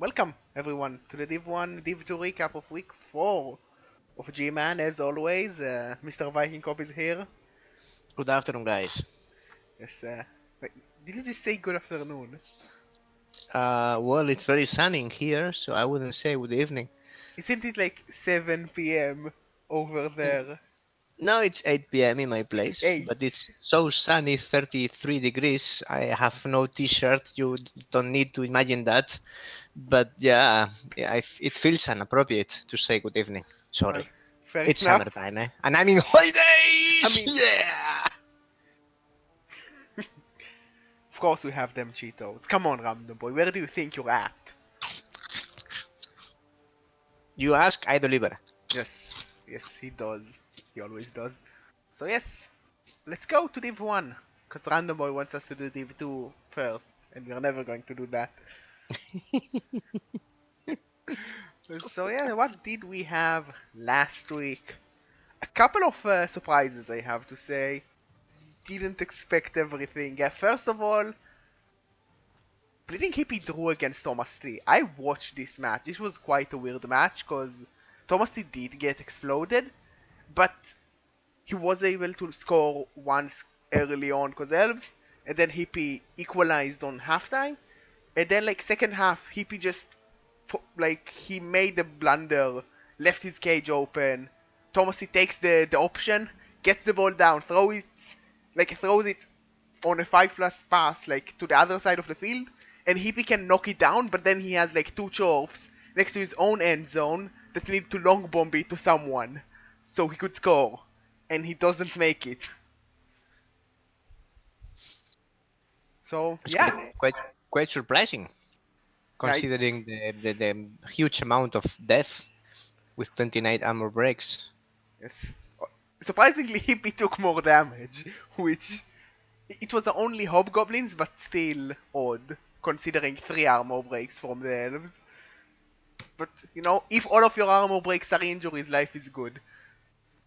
Welcome, everyone, to the Div1, Div2 recap of week 4 of Gman. As always, Mr. vikingkop is here. Good afternoon, guys. Yes, wait, did you just say good afternoon? Well, it's very sunny here, so I wouldn't say good evening. Isn't it like 7 p.m. over Mm, there? No, it's 8 p.m. in my It's place, 8. but it's so sunny, 33 degrees. I have no t-shirt. You don't need to imagine that. But yeah, it feels inappropriate to say good evening. Well, Sorry. fair It's enough. summertime, eh? And I'm in I holidays! mean, Yeah! of course we have them Cheetos. Come on, Random Boy, where do you think you're at? You ask, I deliver. Yes, he does. He always does. So yes, let's go to Div1. Because Random Boy wants us to do Div2 first, and we're never going to do that. So yeah, what did we have last week? A couple of surprises, I have to say. Didn't expect everything. First of all, Bleeding Hippie drew against Thomas T. I watched this match. This was quite a weird match because Thomas T did get exploded, but he was able to score once early on because Elves, and then Hippie equalized on halftime, and then like second half, Hippie just like he made a blunder, left his cage open. Thomas he takes the option, gets the ball down, throws it on a 5+ pass like to the other side of the field, and Hippie can knock it down, but then he has like two chorfs next to his own end zone that need to long bomb it to someone so he could score, and he doesn't make it. So It's yeah, quite surprising, yeah, considering the huge amount of death with 29 armor breaks. yes. Surprisingly, Hippie took more damage, which it was only hobgoblins, but still odd, considering 3 armor breaks from the elves. But, you know, if all of your armor breaks are injuries, life is good.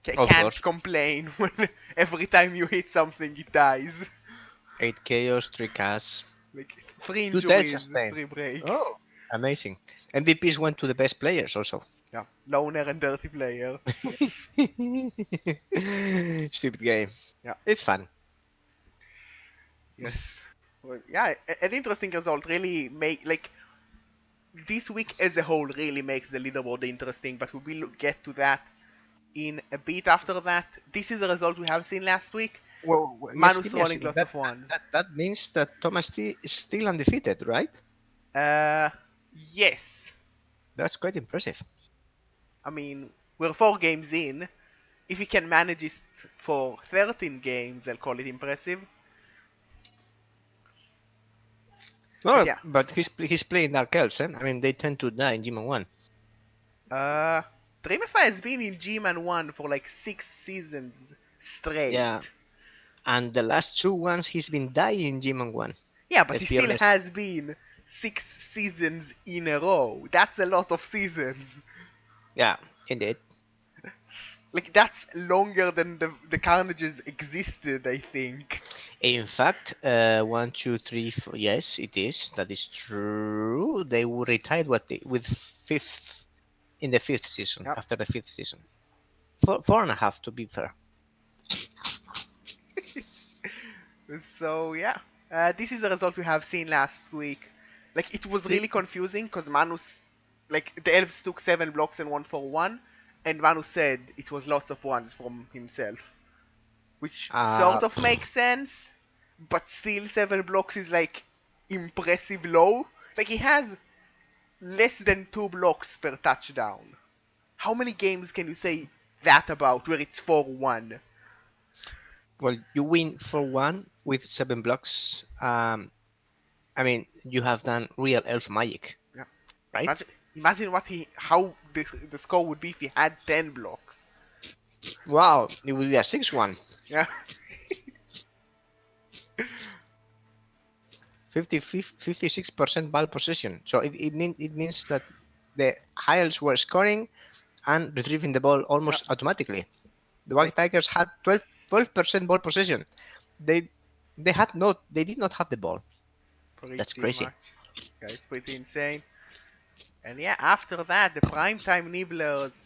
Of Can't course, complain when every time you hit something, it dies. 8 chaos, 3 casts, Like, 3 2 death injuries, sustain. 3 breaks. Oh, amazing. MVPs went to the best players also. Yeah, loner and dirty player. Stupid game. Yeah, It's fun. yes. Well, yeah, an interesting result. Really make, like, this week as a whole really makes the leaderboard interesting, but we will get to that in a bit after that. This is a result we have seen last week. Yes, Manus give me a rolling second. lots of ones. That means that Thomas T is still undefeated, right? Uh, yes. That's quite impressive. I mean, we're 4 games in. If he can manage it for 13 games, I'll call it impressive. But No, yeah, but he's playing Dark Elves, eh? I mean, they tend to die in Gman 1. uh, Dreamify has been in G-Man 1 for like 6 seasons Yeah, straight. and the last 2 ones he's been dying in Gman 1. Yeah, but he Let's be still honest. has been 6 seasons in a row. That's a lot of seasons. Yeah, indeed. Like, that's longer than the Carnages existed, I think. In fact, one, two, three, four. Yes, it is. That is true. They were retired with fifth in the fifth season. Yep. After the fifth season, four and a half to be fair. So, yeah. This is the result we have seen last week. Like, it was The- really confusing because Manus, like, the elves took 7 blocks and 1 for 1, and Manus said it was lots of ones from himself. Which Uh, sort of makes sense, but still 7 blocks is, like, impressive low. Like, he has less than 2 blocks per touchdown. How many games can you say that about where it's 4-1? well, you win for one with 7 blocks. I mean, you have done real elf magic, Yeah. right? Imagine how the score would be if he had 10 blocks. Wow, it will be a 6-1. Yeah. 56% ball possession. So it means that the Hiles were scoring and retrieving the ball Yeah. almost automatically. The Like, White Tigers had 12% ball possession. They they did not have the ball. That's pretty crazy. much. Yeah, it's pretty insane. And yeah, after that, the primetime Nibblers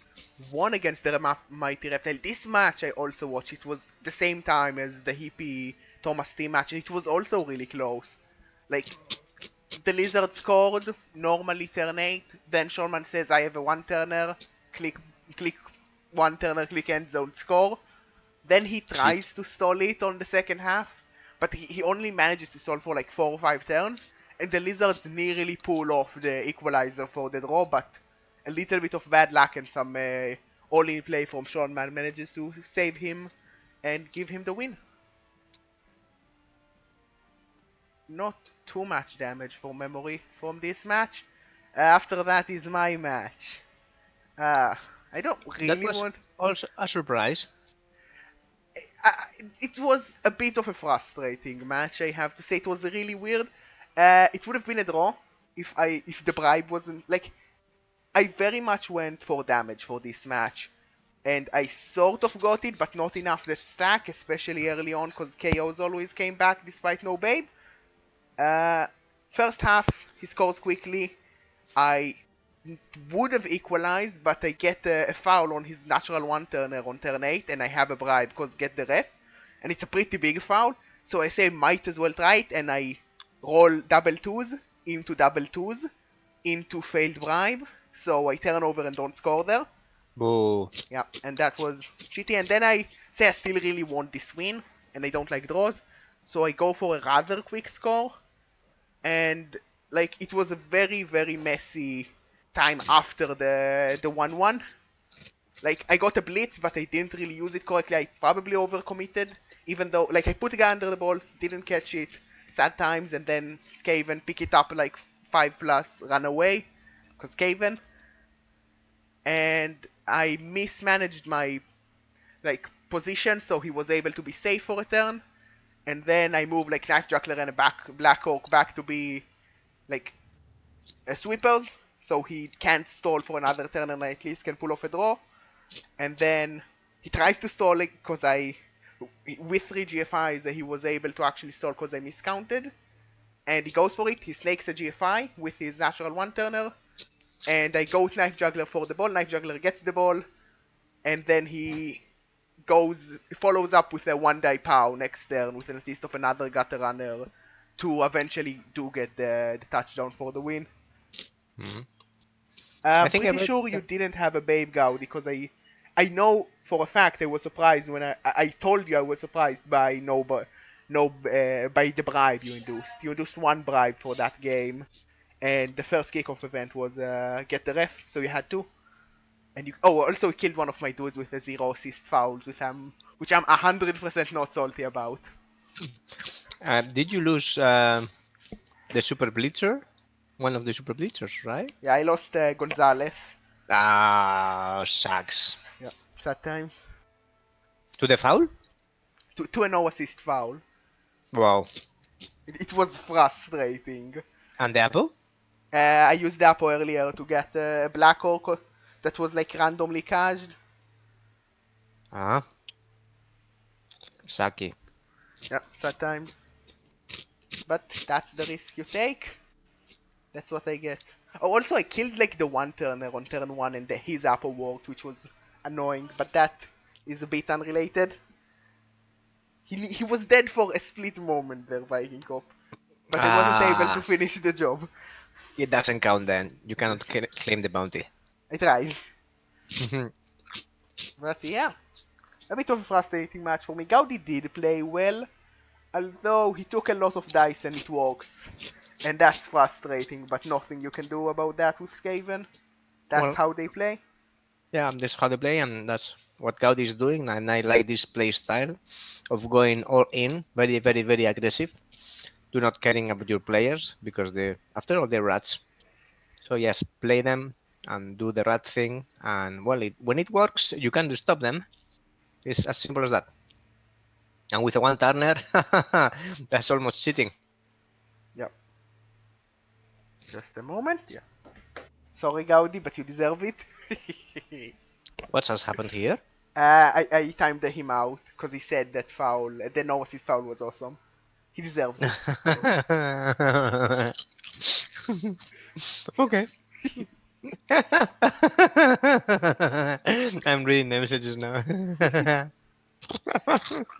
won against the Mighty Reptile. This match I also watched. It was the same time as the Hippie Thomas T match. It was also really close. Like, the Lizard scored, normally turn 8. Then Shulman says, I have a one-turner. Click, click one-turner, click end zone, score. Then he Cheat. tries to stall it on the second half, but he only manages to stall for like 4 or 5 turns, and the Lizards nearly pull off the equalizer for the draw, but a little bit of bad luck and some all-in play from Sean Man manages to save him and give him the win. Not too much damage for memory from this match. After that is my match. I don't That really was want. also a surprise. uh, it was a bit of a frustrating match, I have to say. It was really weird. It would have been a draw if the bribe wasn't like. I very much went for damage for this match, and I sort of got it, but not enough that stack, especially early on, because KOs always came back despite no babe. Uh, First half, he scores quickly. I would have equalized, but I get a foul on his natural one-turner on turn 8, and I have a bribe because get the ref, and it's a pretty big foul, so I say might as well try it, and I roll double twos into double twos into failed bribe, so I turn over and don't score there. Boo. Yeah, and that was shitty, and then I say I still really want this win, and I don't like draws, so I go for a rather quick score, and like it was a very, very messy time after the 1-1. Like, I got a blitz, but I didn't really use it correctly. I probably overcommitted, even though, like, I put a guy under the ball, didn't catch it, sad times, and then Skaven pick it up like 5 plus, run away, because Skaven. And I mismanaged my, like, position, so he was able to be safe for a turn. And then I moved, like, Knife Juggler and a Black Orc back to be, like, sweepers, so he can't stall for another turn and I at least can pull off a draw. And then he tries to stall it because with 3 GFIs, he was able to actually stall because I miscounted. And he goes for it, he snakes a GFI with his natural one-turner. And I go with Knife Juggler for the ball, Knife Juggler gets the ball. And then he follows up with a 1-die POW next turn with an assist of another Gutter Runner to eventually do get the touchdown for the win. Mhm. I I'm think I pretty read. sure you didn't have a Babe Gaudi because I know for a fact I was surprised when I told you I was surprised by by the bribe you induced. You induced 1 bribe for that game, and the first kickoff event was get the ref, so you had 2. And you also killed one of my dudes with a 0 assist foul, which I'm 100% not salty about. Did you lose the Super Blitzer? One of the Super Blitzers, right? Yeah, I lost Gonzalez. Ah, sucks. Yeah, sad times. To the foul? To a no assist foul. Wow. It was frustrating. And the apple? I used the Apo earlier to get a Black Orc that was like randomly cached. Ah, sucky. Yeah, sad times. But that's the risk you take. That's what I get. Oh, also I killed like the one turner on turn 1 and his Apo worked, which was annoying, but that is a bit unrelated. He was dead for a split moment there, vikingkop. But I wasn't able to Ah, finish the job. it doesn't count then. You Yes, cannot claim the bounty. I tried. But yeah, a bit of a frustrating match for me. Gaudi did play well, although he took a lot of dice and it works. And that's frustrating, but nothing you can do about that with Skaven. That's Well, how they play. yeah, that's how they play, and that's what Gaudi is doing. And I like this play style of going all in, very, very, very aggressive. Do not caring about your players because after all, they're rats. So yes, play them and do the rat thing. And well, when it works, you can stop them. It's as simple as that. And with a one turner, that's almost cheating. Yep. Just a moment. Yeah. Sorry, Gaudi, but you deserve it. What has happened here? I timed him out because he said that foul. The no assist foul was awesome. He deserves it. So. Okay. I'm reading the messages now.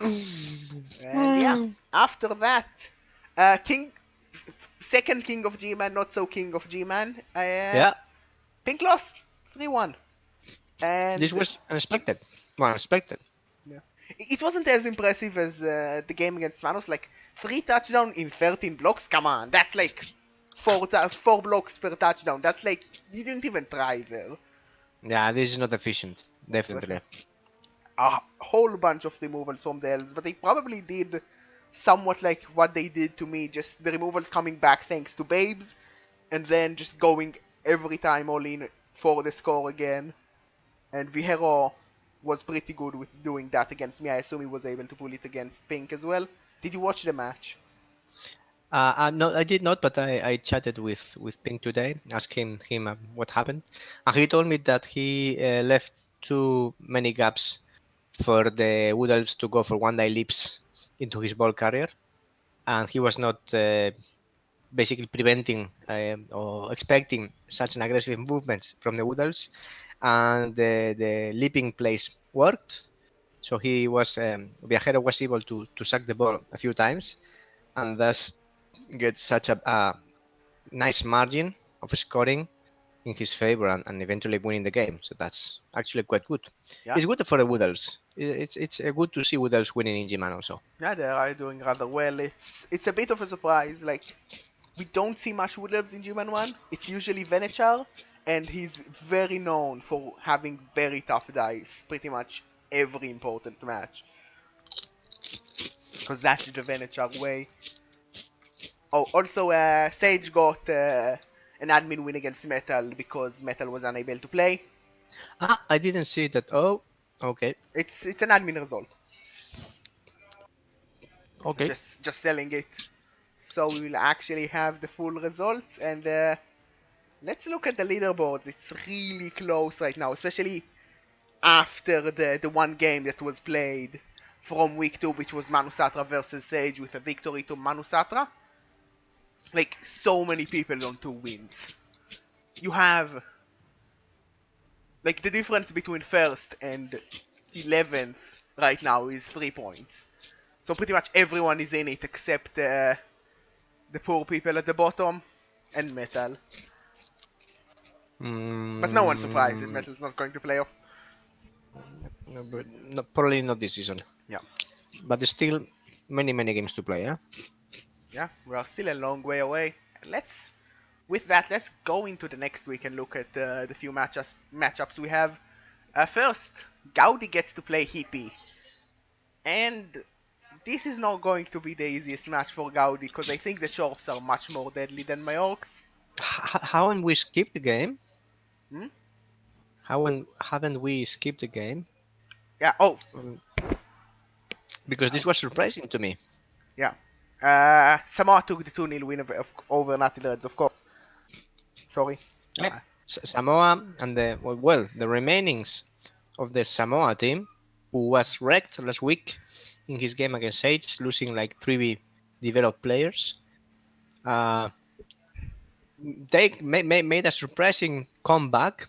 And yeah, after that, King, second King of G-Man, not so King of G-Man. Yeah, Pink lost 3-1. this And was unexpected. Well, unexpected. yeah, it wasn't as impressive as the game against Manos. Like, 3 touchdown in 13 blocks? Come on, that's like 4 blocks per touchdown. That's like, you didn't even try there. Yeah, this is not efficient. But Definitely. a whole bunch of removals from the elves, but they probably did somewhat like what they did to me, just the removals coming back thanks to Babes, and then just going every time all in for the score again. And Vihero was pretty good with doing that against me. I assume he was able to pull it against Pink as well. Did you watch the match? No, I did not, but I chatted with Pink today, asking him what happened, and he told me that he left too many gaps for the Wood Elves to go for one die leaps into his ball carrier, and he was not basically preventing or expecting such an aggressive movements from the Wood Elves, and the leaping plays worked. So he was Viajero was able to sack the ball a few times, and thus get such a nice margin of scoring in his favor and eventually winning the game. So that's actually quite good. Yeah, It's good for the Woodals. It's good to see Woodals winning in G-Man also. yeah, they are doing rather well. It's a bit of a surprise. Like, we don't see much Woodlabs in Human 1. It's usually Venechar, and he's very known for having very tough dice pretty much every important match. Because that's the Venechar way. Oh, also, Sage got an admin win against Metal because Metal was unable to play. Ah, I didn't see that. Oh, okay, It's an admin result. okay. Just telling it. So we will actually have the full results, and let's look at the leaderboards. It's really close right now, especially after the one game that was played from week 2, which was Manusatra versus Sage with a victory to Manusatra. Like, so many people on 2 wins. You have, like, the difference between first and 11th right now is 3 points. So pretty much everyone is in it except the poor people at the bottom and Metal. But no one's surprised that Mm, Metal's not going to play off. no, but probably not this season. Yeah. But there's still many games to play. Yeah. Yeah, we are still a long way away. Let's with that, let's go into the next week and look at the few matchups we have. First, Gaudi gets to play Hippie, and this is not going to be the easiest match for Gaudi because I think the Chorfs are much more deadly than my Orcs. Haven't we skipped the game? Hmm? Haven't we skipped the game? Yeah. Oh, Mm, Because this was surprising to me. yeah. Samoa took the 2-0 win over Natty Reds, of course. Sorry. Yeah. Samoa and the remainings of the Samoa team, who was wrecked last week in his game against Sage, losing like 3 developed players. Uh, they made a surprising comeback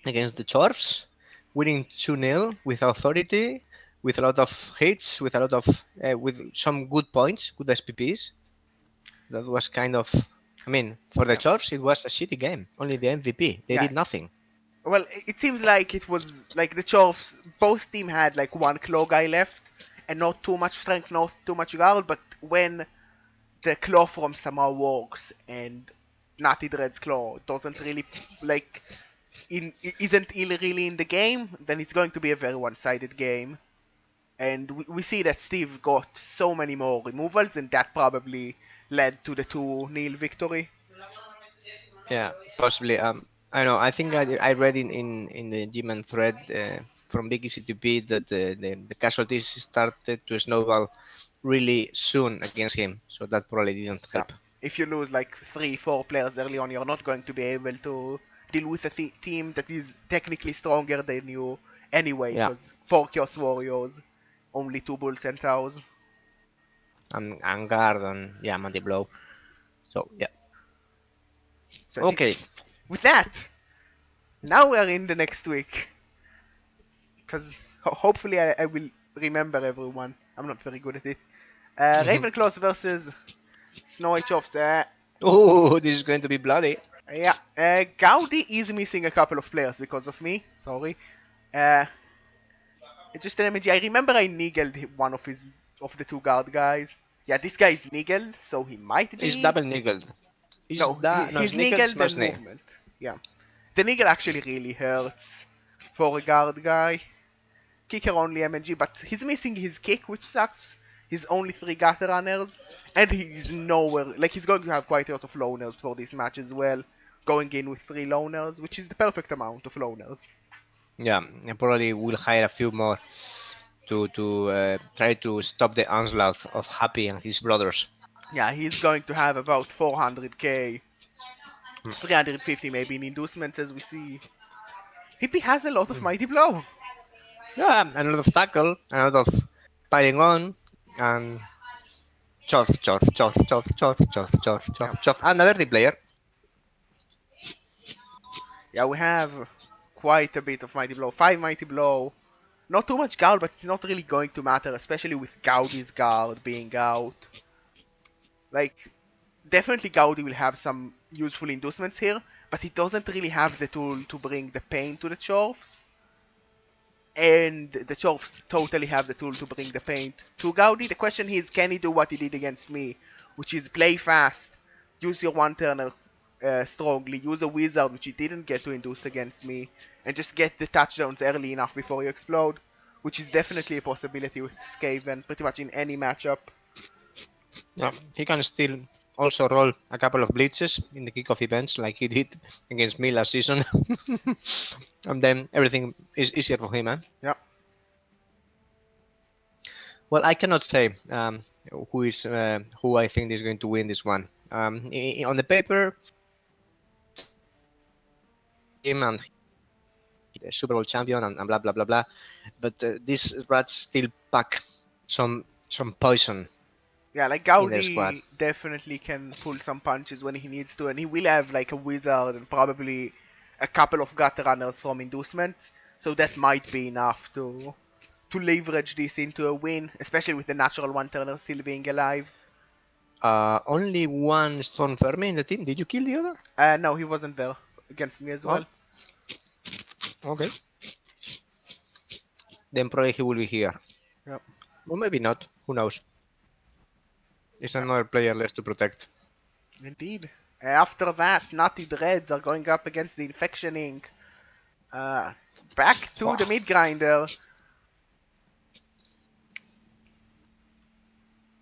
against the Chorfs, winning 2-0 with authority, with a lot of hits, with a lot of with some good points, good SPPs. That was kind of, I mean, for the Yeah. Chorfs, it was a shitty game. Only the MVP. They Yeah. did nothing. Well, it seems like it was like the Chorfs. Both team had like one claw guy left, and not too much strength, not too much guard. But when the claw from Samoa works and Natty Dread's claw doesn't really like isn't really in the game, then it's going to be a very one-sided game. And we see that Steve got so many more removals, and that probably led to the 2-0 victory. Yeah, possibly. I know. I think I read in the Gman thread from Big ECTP that the casualties started to snowball really soon against him, so that probably didn't Yeah. help. If you lose like 3, 4 players early on, you're not going to be able to deal with a team that is technically stronger than you anyway, Yeah, because 4 Chaos Warriors, only 2 Bull Centaurs. and guard and yeah, Mandy Blow. So yeah, So okay. with that, now we are in the next week. Because hopefully I will remember everyone. I'm not very good at it. Ravenclaws versus Snow White Chops. Oh, this is going to be bloody. Yeah, Gaudi is missing a couple of players because of me. Sorry. Uh, just an MG. I remember I niggled one of the two guard guys. Yeah, this guy is niggled, so he might It's be. double nickeled. Is No, that no? he's It's nickeled, niggled smash and knee. movement. Yeah, the niggle actually really hurts for a guard guy. Kicker only MNG, but he's missing his kick, which sucks. He's only three gutter runners, and he's nowhere. Like he's going to have quite a lot of loners for this match as well. Going in with three loners, which is the perfect amount of loners. Yeah, I probably will hire a few more to try to stop the onslaught of Happy and his brothers. Yeah, he's going to have about 400k, Hmm. 350 maybe in inducements as we see. Hippie has a lot of Hmm. mighty blow. Yeah, a lot of tackle, a lot of piling on, and chof, chof, chof, chof, chof, chof, chof, chof, Yeah, chof. And a dirty player. yeah, we have quite a bit of mighty blow. Five mighty blow. Not too much guard, but it's not really going to matter, especially with Gaudi's guard being out. Like, definitely Gaudi will have some useful inducements here, but he doesn't really have the tool to bring the pain to the Chorfs. And the Chorfs totally have the tool to bring the pain to Gaudi. The question is, can he do what he did against me? Which is play fast, use your one-turner strongly, use a wizard, which he didn't get to induce against me, and just get the touchdowns early enough before you explode. Which is definitely a possibility with Skaven, pretty much in any matchup. Yeah, he can still also roll a couple of blitzes in the kickoff events like he did against me last season. And then everything is easier for him. Eh? Yeah. Well, I cannot say who I think is going to win this one. On the paper, him and the Super Bowl champion and blah blah blah blah. But these rats still pack some poison Yeah, like in their squad. Gaudi definitely can pull some punches when he needs to, and he will have like a wizard and probably a couple of gutter runners from inducements, so that might be enough to leverage this into a win, especially with the natural one turner still being alive. Only one Storm Fermi in the team. Did you kill the other? No, he wasn't there against me as Oh, well. okay. Then probably he will be here. Yep. Or maybe not. Who knows? It's Yep. another player less to protect. Indeed. After that, Nutty Dreads are going up against the Infection Inc. Uh, Back to the mid grinder.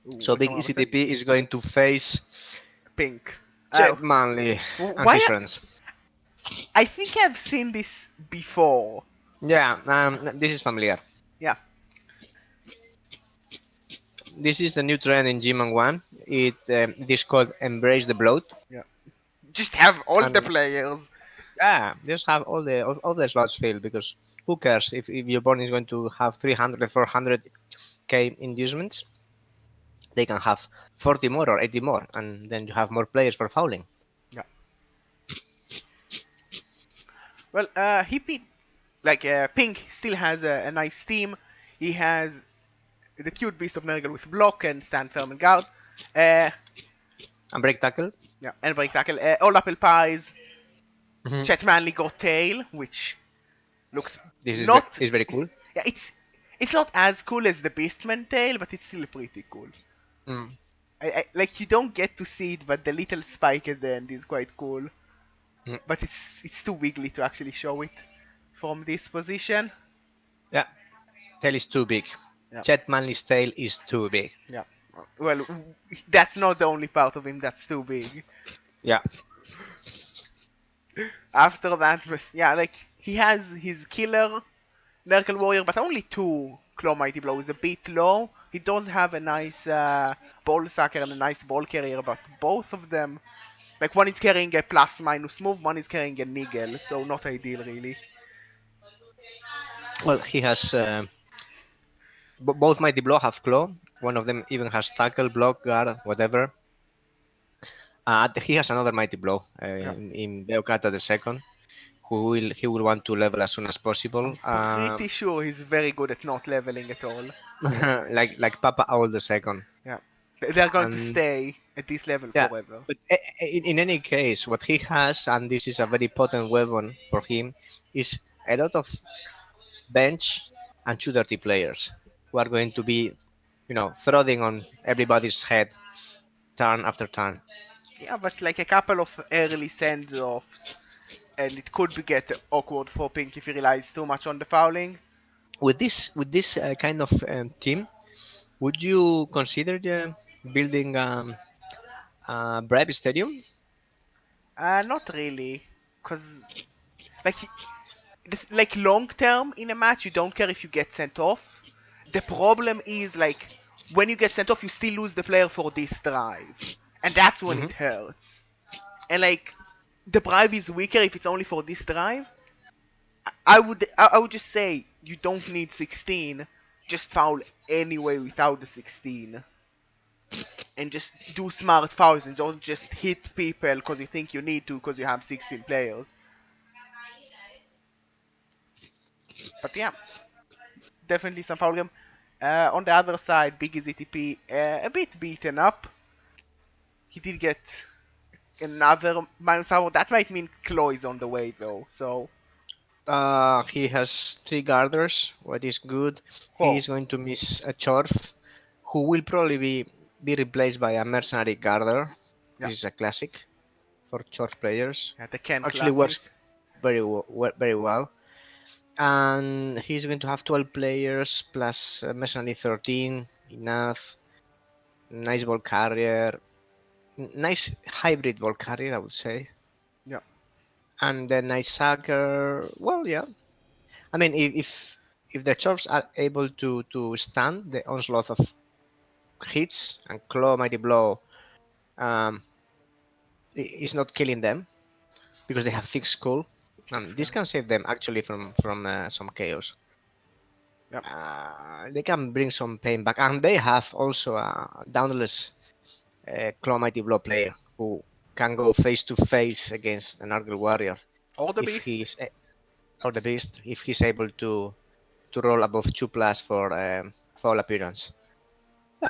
Ooh, So Big ECTP is going to face Pink. Chet Manley and Why? his friends. I think I've seen this before. Yeah, this is familiar. Yeah. This is the new trend in Gman 1. It is called Embrace the Bloat. Yeah. Just have all the And players. yeah, just have all the slots filled because who cares if your opponent is going to have 300, 400k inducements? They can have 40 more or 80 more, and then you have more players for fouling. Yeah. Well, Hippie, Pink still has a nice team. He has the cute beast of Nurgle with block and stand firm and guard. Uh, And break tackle. yeah, and break tackle. All apple pies. Mhm. Chet Manley got tail, which looks This not. is very cool. Yeah, it's not as cool as the Beastman tail, but it's still pretty cool. Mm. Like you don't get to see it, but the little spike at the end is quite cool. Mm. But it's too wiggly to actually show it from this position. Yeah, tail is too big. Yeah. Chet Manley's tail is too big. Yeah. Well, that's not the only part of him that's too big. Yeah. After that, yeah, like he has his killer Nurgle Warrior, but only two Claw Mighty Blow is a bit low. He does have a nice ball sucker and a nice ball carrier, but both of them, like one is carrying a plus minus move, one is carrying a niggle, so not ideal really. Well, he has both Mighty Blow have claw. One of them even has tackle, block, guard, whatever. He has another mighty blow Yeah. in Beokata the second, he will want to level as soon as possible. I'm pretty sure he's very good at not leveling at all. Like Papa Owl the second, Yeah. They're going to and stay at this level yeah. forever. But in any case, what he has, and this is a very potent weapon for him, is a lot of bench and two dirty players who are going to be, throwing on everybody's head turn after turn. Yeah, but like a couple of early send-offs, and it could be get awkward for Pink if he relies too much on the fouling. With this kind of team, would you consider building a Brave Stadium? Not really, cause like like long term in a match, you don't care if you get sent off. The problem is like when you get sent off, you still lose the player for this drive, and that's when Hmm. it hurts. And like the bribe is weaker if it's only for this drive. I would just say you don't need 16. Just foul anyway without the 16, and just do smart fouls and don't just hit people because you think you need to because you have 16 players. But yeah, definitely some foul game. On the other side, Big ZTP a bit beaten up. He did get another minus hour. That might mean Chloe is on the way though. So, He has three guarders, what is good. He oh is going to miss a Chorf, who will probably be replaced by a mercenary guarder. yeah, This is a classic for Chorf players. yeah, the Ken Actually works classic. very well. And he's going to have 12 players plus mercenary 13, enough. Nice ball carrier, nice hybrid ball carrier, I would say. Yeah, And then nice sacker. Well, yeah. I mean, if the Chorfs are able to stand the onslaught of hits and claw mighty blow, um, is not killing them because they have thick skull, that's and this good. can save them actually from some chaos. Yeah, They can bring some pain back, and they have also a downless claw mighty blow player who can go face to face against an Argyle warrior or the if beast. he's or the beast if he's able to roll above 2+ for foul appearance. Yeah,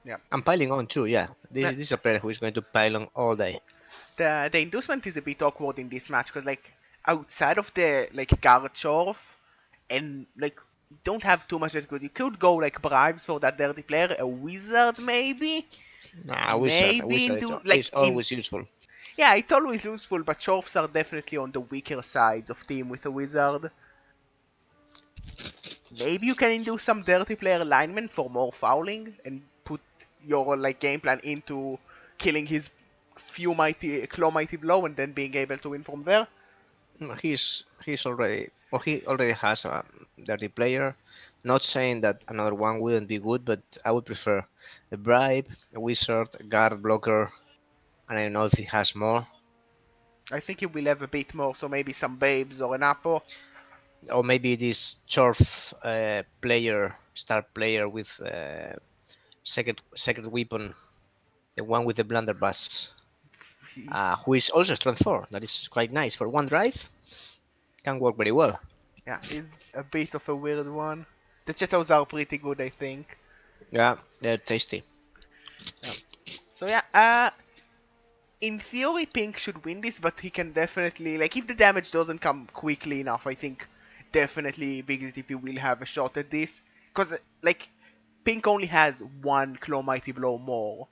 Yeah. I'm piling on too. Yeah, this The, this is a player who is going to pile on all day. the inducement is a bit awkward in this match because like outside of the like Garchov and like you don't have too much that good. You could go like bribes for that dirty player, a wizard maybe, Nah, a maybe wizard into is like in always useful. yeah, it's always useful, but Chorfs are definitely on the weaker sides of team with a wizard. Maybe you can induce some dirty player alignment for more fouling and put your like game plan into killing his few mighty claw mighty blow and then being able to win from there. He's already well, he already has a dirty player. Not saying that another one wouldn't be good, but I would prefer a bribe, a wizard, a guard blocker, and I don't know if he has more. I think he will have a bit more, so maybe some babes or an apple. Or maybe this Chorf player, star player with second weapon, the one with the blunderbuss, He's, who is also strength 4. That is quite nice for one drive. Can work very well. yeah, he's a bit of a weird one. The Chetos are pretty good, I think. Yeah, they're tasty. Yeah. So yeah, in theory, Pink should win this, but he can definitely like if the damage doesn't come quickly enough, I think definitely Big ZTP will have a shot at this. Cause like Pink only has one Claw Mighty Blow more.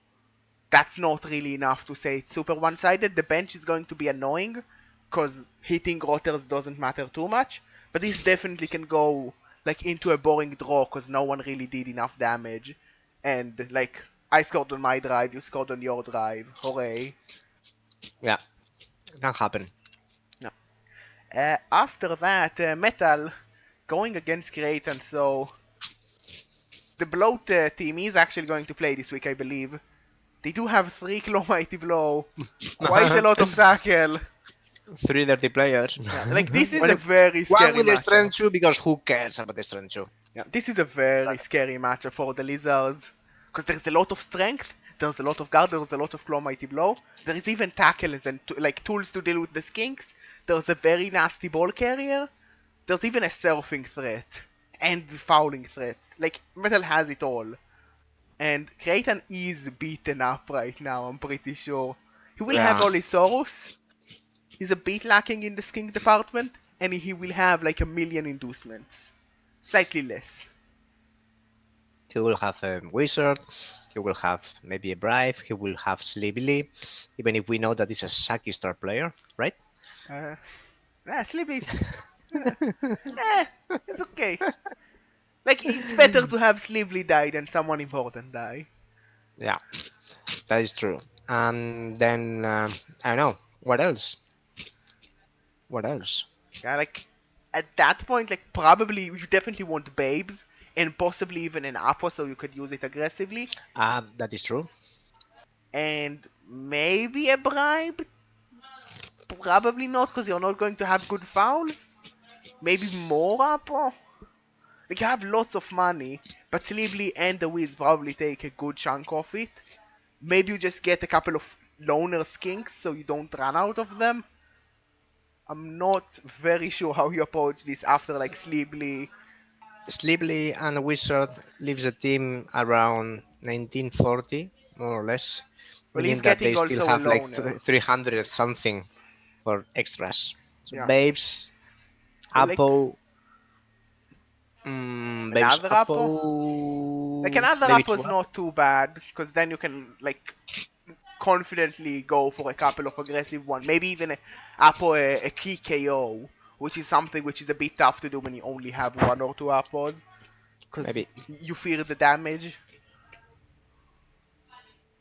That's not really enough to say it's super one-sided. The bench is going to be annoying, cause hitting rotters doesn't matter too much. But this definitely can go like into a boring draw, cause no one really did enough damage. And like I scored on my drive, you scored on your drive. Hooray! Yeah, can happen. No. After that, Metal going against Cretan, so the Bloat team is actually going to play this week, I believe. They do have 3 Claw Mighty Blow, quite a lot of tackle. Three dirty players. Yeah, like this is a very One scary with the matchup. strength 2 because who cares about the strength 2? Yeah, this is a very scary matchup for the Lizards. Because there's a lot of strength, There's a lot of guard, there's a lot of claw mighty blow. There is even tackles and like tools to deal with the skinks. There's a very nasty ball carrier. There's even a surfing threat and fouling threat. Like Metal has it all. And Kraton is beaten up right now, I'm pretty sure. He will have Yeah, all his Soros. He's a bit lacking in the skink department, and he will have like a million inducements. Slightly less. he will have a wizard. He will have maybe a bribe. He will have Sleepily, even if we know that he's a sucky star player, right? Uh, Sleepy's. Uh, it's okay. Like, it's better to have Sleepily die than someone important die. Yeah, that is true. And then I don't know what else. What else? Yeah, like, at that point, like, probably you definitely want Babes, and possibly even an Apo so you could use it aggressively, That is true. and maybe a Bribe? Probably not, because you're not going to have good fouls. Maybe more Apo? Like, you have lots of money, but Sleepily and the Wiz probably take a good chunk of it. Maybe you just get a couple of loner skinks so you don't run out of them. I'm not very sure how you approach this after like Sleepily. Sleepily and Wizard leaves the team around 1940, more or less, Well, meaning he's that they getting still also a have like loner. 300 something for extras. So Yeah. Babes, Well, like Apo, Babes, another Apo. Like Apo, another maybe Apo two is Apo. not too bad because then you can like confidently go for a couple of aggressive one. Maybe even a Apo a key KO, which is something which is a bit tough to do when you only have one or two Apos because Maybe you fear the damage.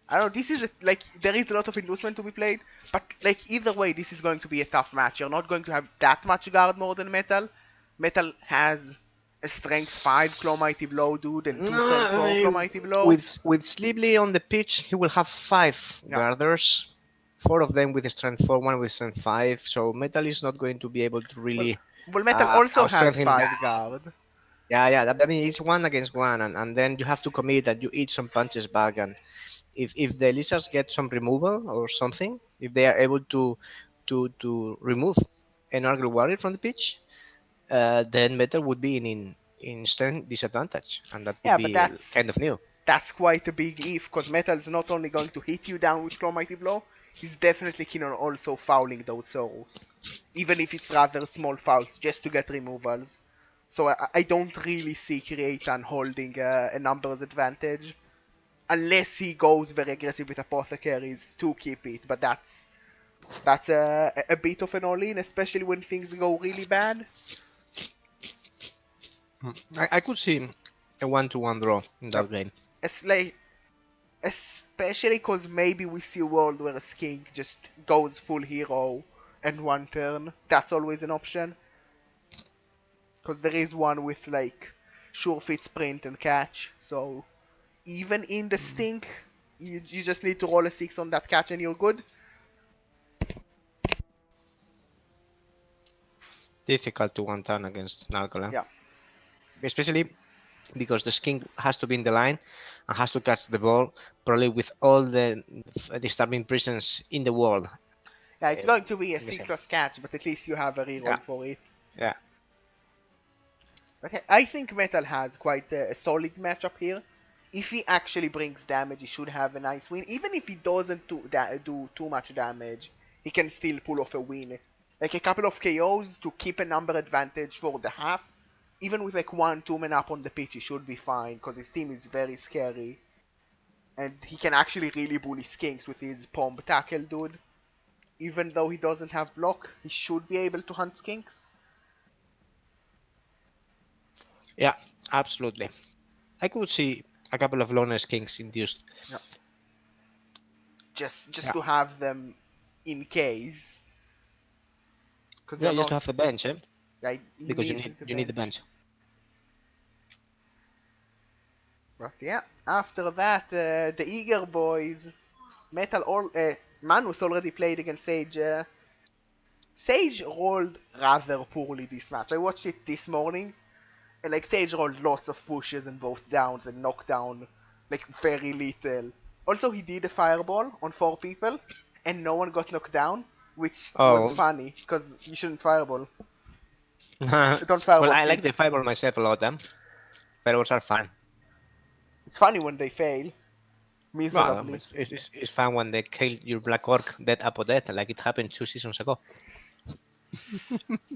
I don't know, this is like there is a lot of inducement to be played, but like either way, this is going to be a tough match. You're not going to have that much guard more than Metal. Metal has a strength 5 claw mighty blow dude and two no. strength 4 claw mighty blow. With Sleepily on the pitch, he will have five Yeah. guarders, four of them with strength four, one with strength five. So Metal is not going to be able to Well, really well, Metal also has outstrength him. 5 guard. Yeah, yeah. I mean, it's one against one, and then you have to commit that you eat some punches back. And if the lizards get some removal or something, if they are able to remove an Argyle warrior from the pitch, then Metal would be in strength disadvantage, and that would Yeah, but be kind of new. that's quite a big if, because Metal is not only going to hit you down with claw mighty blow, he's definitely keen on also fouling those souls, even if it's rather small fouls, just to get removals. So I don't really see Creatan holding a numbers advantage, unless he goes very aggressive with apothecaries to keep it. But that's a bit of an all-in, especially when things go really bad. I could see a one-to-one draw in Yep. that game. It's like especially because maybe we see a world where a skink just goes full hero and one turn. That's always an option. Because there is one with like sure fit sprint and catch. So even in the stink, you just need to roll a 6 on that catch and you're good. Difficult to one turn against Narcola, Yeah. especially because the skin has to be in the line and has to catch the ball, probably with all the disturbing presence in the world. Yeah, it's Uh, going to be a in the C same. plus catch, but at least you have a Yeah, reroll for it. yeah. But I think Metal has quite a solid matchup here. If he actually brings damage, he should have a nice win. Even if he doesn't do too much damage, he can still pull off a win. Like a couple of KOs to keep a number advantage for the half. Even with like 1-2 men up on the pitch, he should be fine because his team is very scary. And he can actually really bully Skinks with his pomp tackle dude. Even though he doesn't have block, he should be able to hunt Skinks. Yeah, absolutely. I could see a couple of loner kings induced. Yeah. Just Yeah, to have them in case. Because yeah, you're just to not. have the bench, eh? I Because need the you need the bench. bench. But yeah, after that, the Eager boys, Metal all Manus already played against Sage. Sage rolled rather poorly this match. I watched it this morning, and like Sage rolled lots of pushes and both downs and knockdown, like very little. Also, he did a fireball on 4 people, and no one got knocked down, which was Oh. funny because you shouldn't fireball. Don't Well, fireball, I like please. the fireball myself a lot. Fireballs are fun. It's funny when they fail Well, miserably. it's fun when they kill your black orc dead upon death, like it happened 2 seasons ago.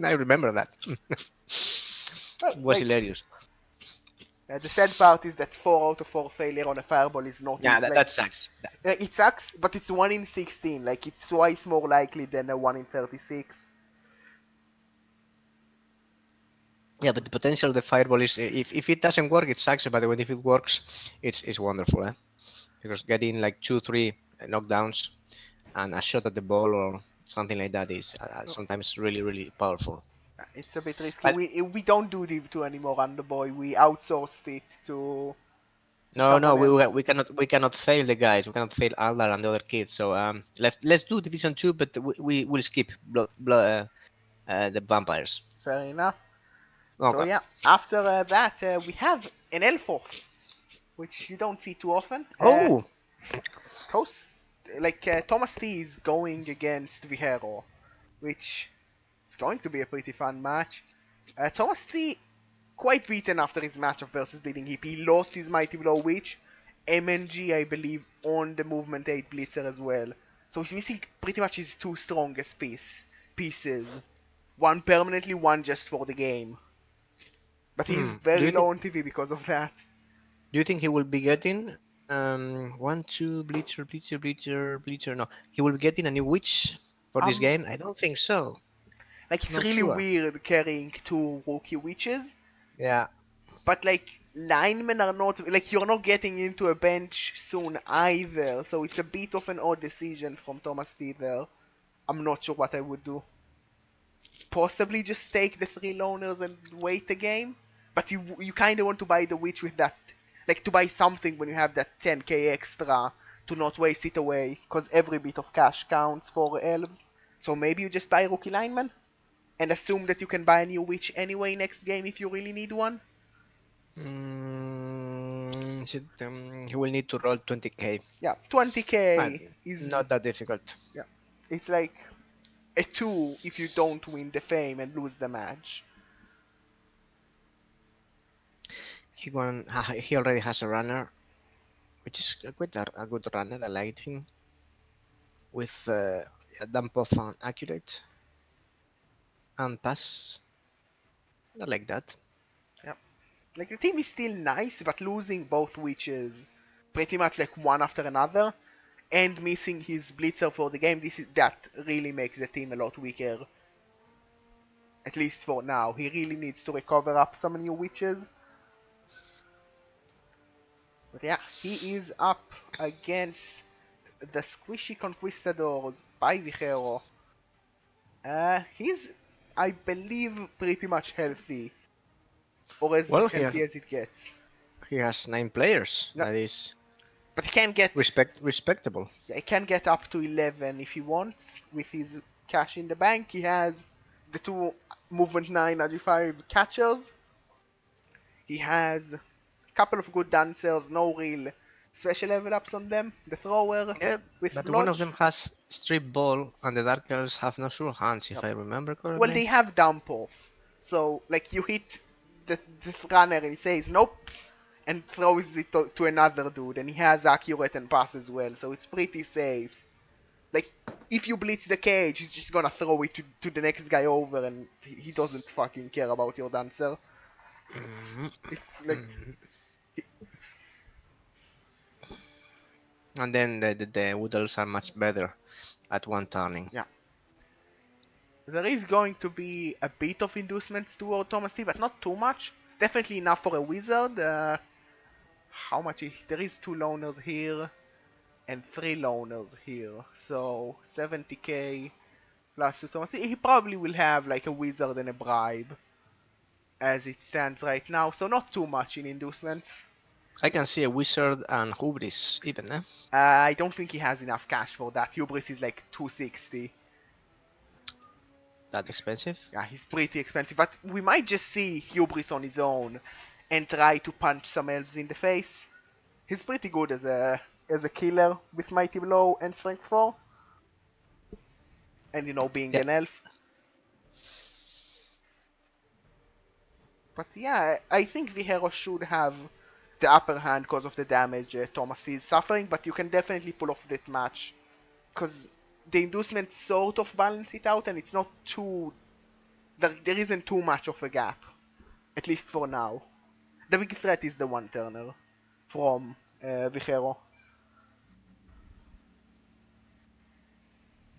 I remember that. Well, It was like hilarious. the sad part is that 4 out of 4 failure on a fireball is not Yeah, that, like that sucks. it sucks, but it's 1 in 16. Like it's twice more likely than a 1 in 36. Yeah, but the potential of the fireball is if it doesn't work, it sucks. But when if it works, it's wonderful, eh? Because getting like 2, 3 knockdowns and a shot at the ball or something like that is sometimes really really powerful. It's a bit risky. But We don't do Div 2 anymore, Underboy. We outsourced it to no, someone else. we cannot fail the guys. We cannot fail Aldar and the other kids. So let's do Division 2, but we will skip the vampires. Fair enough. So Okay. yeah, after that we have an Elf, which you don't see too often. Oh, Tos, Thomas T is going against Vihero, which is going to be a pretty fun match. Thomas T quite beaten after his matchup versus Bleeding Heap. He lost his Mighty Blow Witch, MNG I believe on the Movement 8 Blitzer as well. So he's missing pretty much his 2 strongest pieces. One permanently, one just for the game. But he's Do very you think low on TV because of that. he will be getting 1, 2 bleacher? No, he will be getting a new witch for this Um, game. I don't think so. it's Not really sure. weird carrying 2 rookie witches. Yeah. But linemen are not you're not getting into a bench soon either, so it's a bit of an odd decision from Thomas T there. I'm not sure what I would do. Possibly just take the 3 loners and wait a game, but you kind of want to buy the witch with that, to buy something when you have that 10k extra to not waste it away, because every bit of cash counts for elves. So maybe you just buy rookie lineman and assume that you can buy a new witch anyway next game if you really need one. He will need to roll 20k. Yeah, But 20k is, not that difficult. yeah, it's like a 2 if you don't win the fame and lose the match. He already has a runner, which is quite a good runner. I like him with a dump of accurate and pass. I like that. Yeah, the team is still nice, but losing both witches pretty much one after another and missing his blitzer for the game, that really makes the team a lot weaker. At least for now. He really needs to recover up some new witches. But yeah, he is up against the Squishy Conquistadors by Vijero. He's, I believe, pretty much healthy, or as Well, healthy as it gets. he has 9 players. No, That is but he can get, respectable. yeah, he can get up to 11 if he wants with his cash in the bank. He has the 2 Movement 9 Agi5 catchers. He has a couple of good dancers, no real special level ups on them. The thrower Yeah, with but one of blodge. them has strip ball, and the dark elves have no sure hands, if Yep. I remember Well, correctly. they have dump off. So, you hit the runner and he says nope, and throws it to another dude, and he has accurate and pass as well, so it's pretty safe. If you blitz the cage, he's just gonna throw it to the next guy over, and he doesn't fucking care about your dancer. Mhm, It's mhm. And then the wood elves are much better at one turning. yeah. There is going to be a bit of inducements toward Thomas T, but not too much. Definitely enough for a wizard. How much? There is 2 loners here and 3 loners here, so 70k plus 2 Thomas T. He probably will have a wizard and a bribe as it stands right now, so not too much in inducements. I can see a wizard and hubris even, eh? I don't think he has enough cash for that. Hubris is 260. That expensive? Yeah, he's pretty expensive, but we might just see Hubris on his own and try to punch some elves in the face. He's pretty good as a as a killer with Mighty Blow and Strength 4, and being Yeah. an elf. But yeah, I think the hero should have the upper hand because of the damage Thomas is suffering, but you can definitely pull off that match because the inducement sort of balance it out, and it's not too. There isn't too much of a gap, at least for now. The big threat is the one turner from the hero.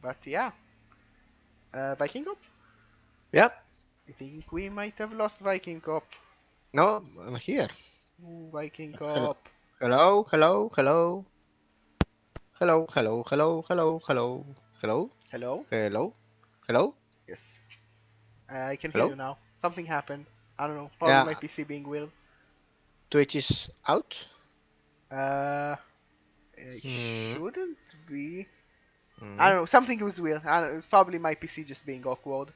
But yeah, vikingkop? Yeah. I think we might have lost vikingkop. No, I'm here. Ooh, Hello. vikingkop. Hello. Hello. Hello. Hello. Hello. Hello. Hello. Hello. Hello. Hello? Hello. Hello. Yes. I can hear you Hello. now. Something happened. I don't know. Probably my Yeah. PC being weird. Twitch is out. Uh, it Hmm. shouldn't be. I Hmm. don't know. Something was weird. I don't know. It's probably my PC just being awkward.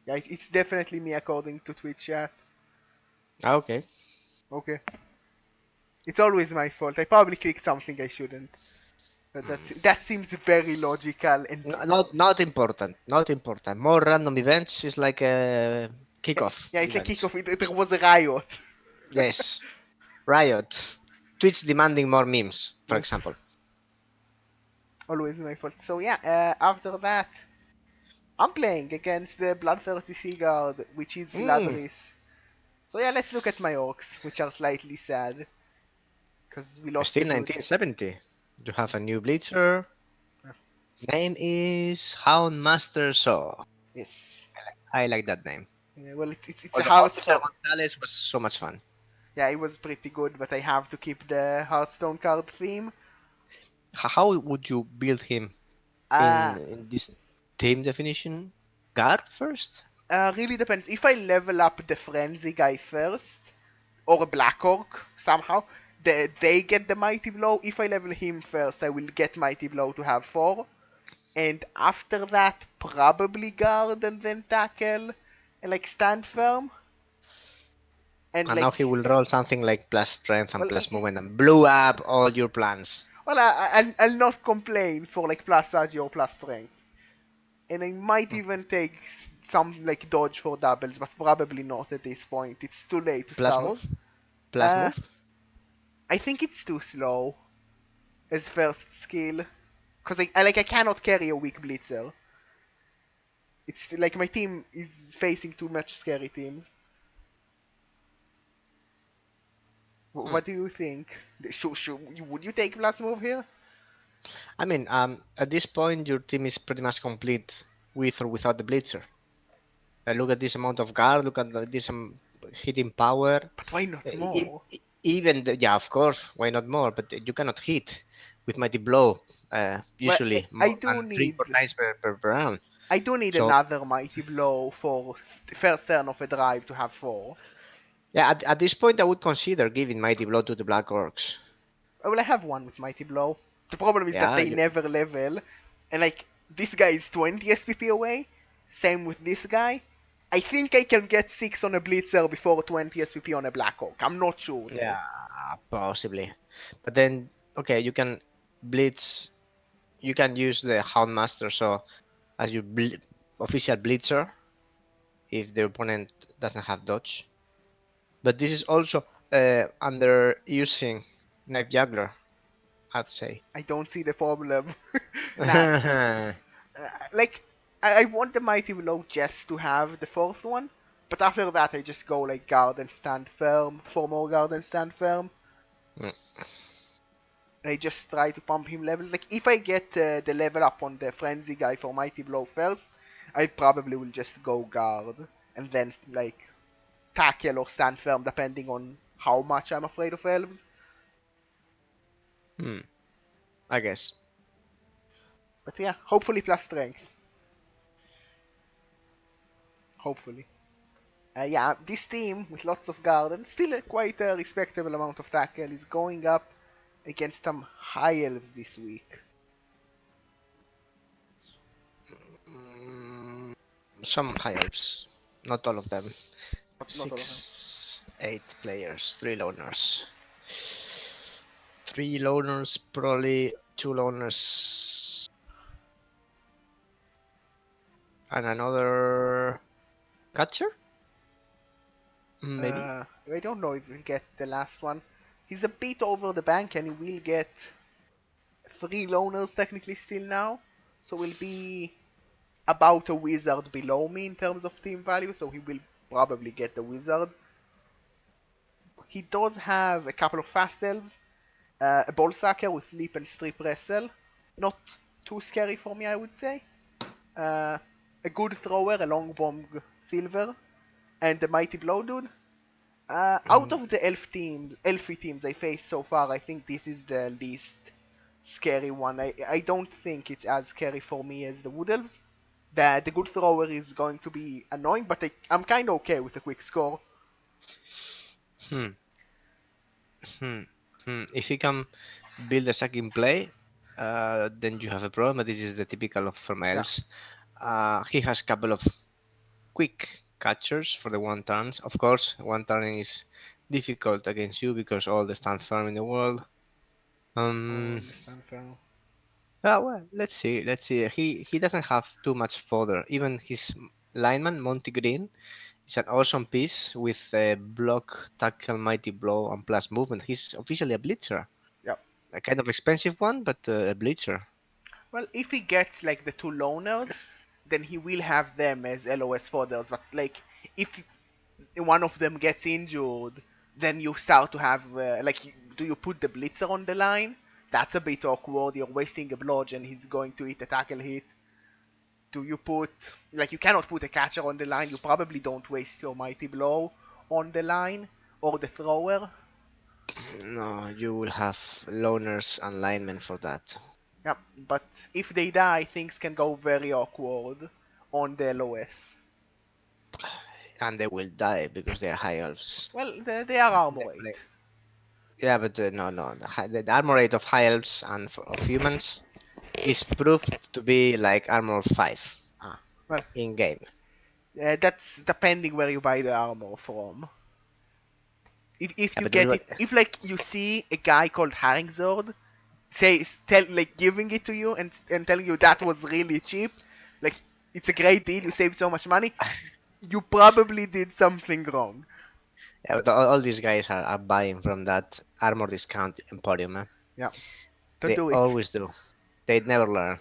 Yeah, it's definitely me according to Twitch chat. Okay. Okay. It's always my fault. I probably clicked something I shouldn't. But Hmm. that seems very logical and Not important. Not important. More random events is like a yeah, kickoff yeah, it's a event. kickoff. There was a riot. Yes. Riot. Twitch demanding more memes, for Yes, example. always my fault. So yeah, after that, I'm playing against the Bloodthirsty Seaguard, which is Hmm. Ladris. So yeah, let's look at my orcs, which are slightly sad because we lost the Still dude. 1970. You have a new Blitzer. Uh, Name is Houndmaster Saw. Yes. I like that name. Well, it's a Although Officer Hearthstone. Gonzalez was so much fun. Yeah, it was pretty good, but I have to keep the Hearthstone card theme. How would you build him Uh, in this team definition? Guard first? really depends. If I level up the Frenzy guy first, or a Black Orc somehow, they get the Mighty Blow. If I level him first, I will get Mighty Blow to have 4. And after that, probably Guard and then Tackle, and like Stand Firm. And And now he like, will roll something like plus strength and well, plus movement and blow up all your plans. I'll not complain for like plus Agile or plus Strength. And I might Mm. even take some like dodge for doubles, but probably not at this point. It's too late to Plus start. move? Plus Uh, move? I think it's too slow as first skill, cause I cannot carry a weak blitzer. It's like my team is facing too much scary teams. Hmm. What do you think? Would you take plus move here? I mean, at this point, your team is pretty much complete with or without the Blitzer. Look at this amount of guard, look at this hitting power. But why not E- more? Even, yeah, of course, why not more? But you cannot hit with Mighty Blow, Well, usually I more do than three, need 4 times per round. So, another mighty blow for the first turn of a drive to have 4. yeah, at this point, I would consider giving Mighty Blow to the Black Orcs. Well, I have one with mighty blow. The problem is that Yeah, they never level, and like this guy is 20 SPP away. Same with this guy. I think I can get 6 on a blitzer before 20 SPP on a black orc. I'm not sure though. yeah, possibly. But then, okay, you can blitz. You can use the Houndmaster so as your official blitzer if the opponent doesn't have dodge. But this is also under using Knife Juggler, I'd say. I don't see the problem. Nah, like I want the mighty blow just to have the fourth one, but after that I just go like guard and stand firm, 4 more guard and stand firm, Mm. and I just try to pump him level. Like if I get the level up on the frenzy guy for mighty blow first, I probably will just go guard and then like tackle or stand firm depending on how much I'm afraid of elves. Hmm, I guess. But yeah, hopefully plus strength. Hopefully. Yeah, this team with lots of guard and still quite a respectable amount of tackle is going up against some high elves this week. Mm, some high elves, not all of them. but not all of them. 6, 8 players, 3 loners. 3 loners, probably 2 loners, and another catcher? Maybe? I don't know if we'll get the last one. He's a bit over the bank, and he will get 3 loners technically still now. So we'll be about a wizard below me in terms of team value, so he will probably get the wizard. He does have a couple of fast elves, a ball sucker with leap and strip wrestle. Not too scary for me, I would say. Uh, a good thrower, a long bomb silver, and the mighty blow dude. Out Mm, of the elfy teams I faced so far, I think this is the least scary one. I don't think it's as scary for me as the wood elves. The good thrower is going to be annoying, but I'm kind of okay with a quick score. hmm, hmm, If he can build a second play, then you have a problem. But this is the typical of from Yeah. elves. He has a couple of quick catchers for the one turns. Of course, one turn is difficult against you because all the stand firm in the world. Oh, Um, understand, fair. well, let's see. Let's see. He doesn't have too much fodder. Even his lineman Monty Green is an awesome piece with a block, tackle, mighty blow, and plus movement. He's officially a blitzer, Yeah. a kind of expensive one, but a blitzer. Well, if he gets like the 2 loners, then he will have them as LOS fodders. But like, if one of them gets injured, then you start to have do you put the blitzer on the line? That's a bit awkward. You're wasting a blodge, and he's going to hit a tackle hit. Do you put you cannot put a catcher on the line? You probably don't waste your mighty blow on the line or the thrower. No, you will have loners and linemen for that, Yeah, but if they die, things can go very awkward on the LOS. and they will die because they are high elves. Well, they are They armor play. 8. Yeah, but no, no. The armor rate of high elves and of humans is proved to be like armor 5 Ah, well, in game. that's depending where you buy the armor from. If Yeah, you but get it, if like you see a guy called Haringzord giving it to you and telling you that was really cheap, like it's a great deal, you saved so much money, you probably did something wrong. yeah, but all these guys are buying from that armor discount emporium, man. Yeah, don't They do it. always do. They never learn.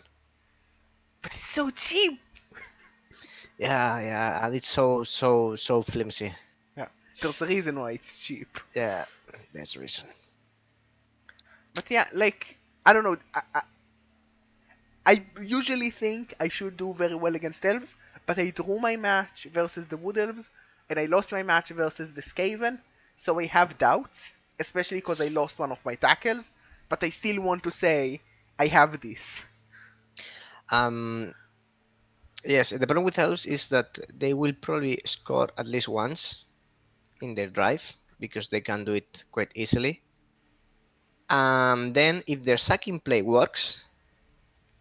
But it's so cheap. Yeah, yeah, and it's so flimsy. Yeah, there's a reason why it's cheap. Yeah, that's the reason. But yeah, like I don't know. I usually think I should do very well against elves, but I drew my match versus the wood elves, and I lost my match versus the Skaven, so I have doubts, especially because I lost one of my tackles, but I still want to say I have this. Um, yes, the problem with elves is that they will probably score at least once in their drive because they can do it quite easily. Then if their sacking play works,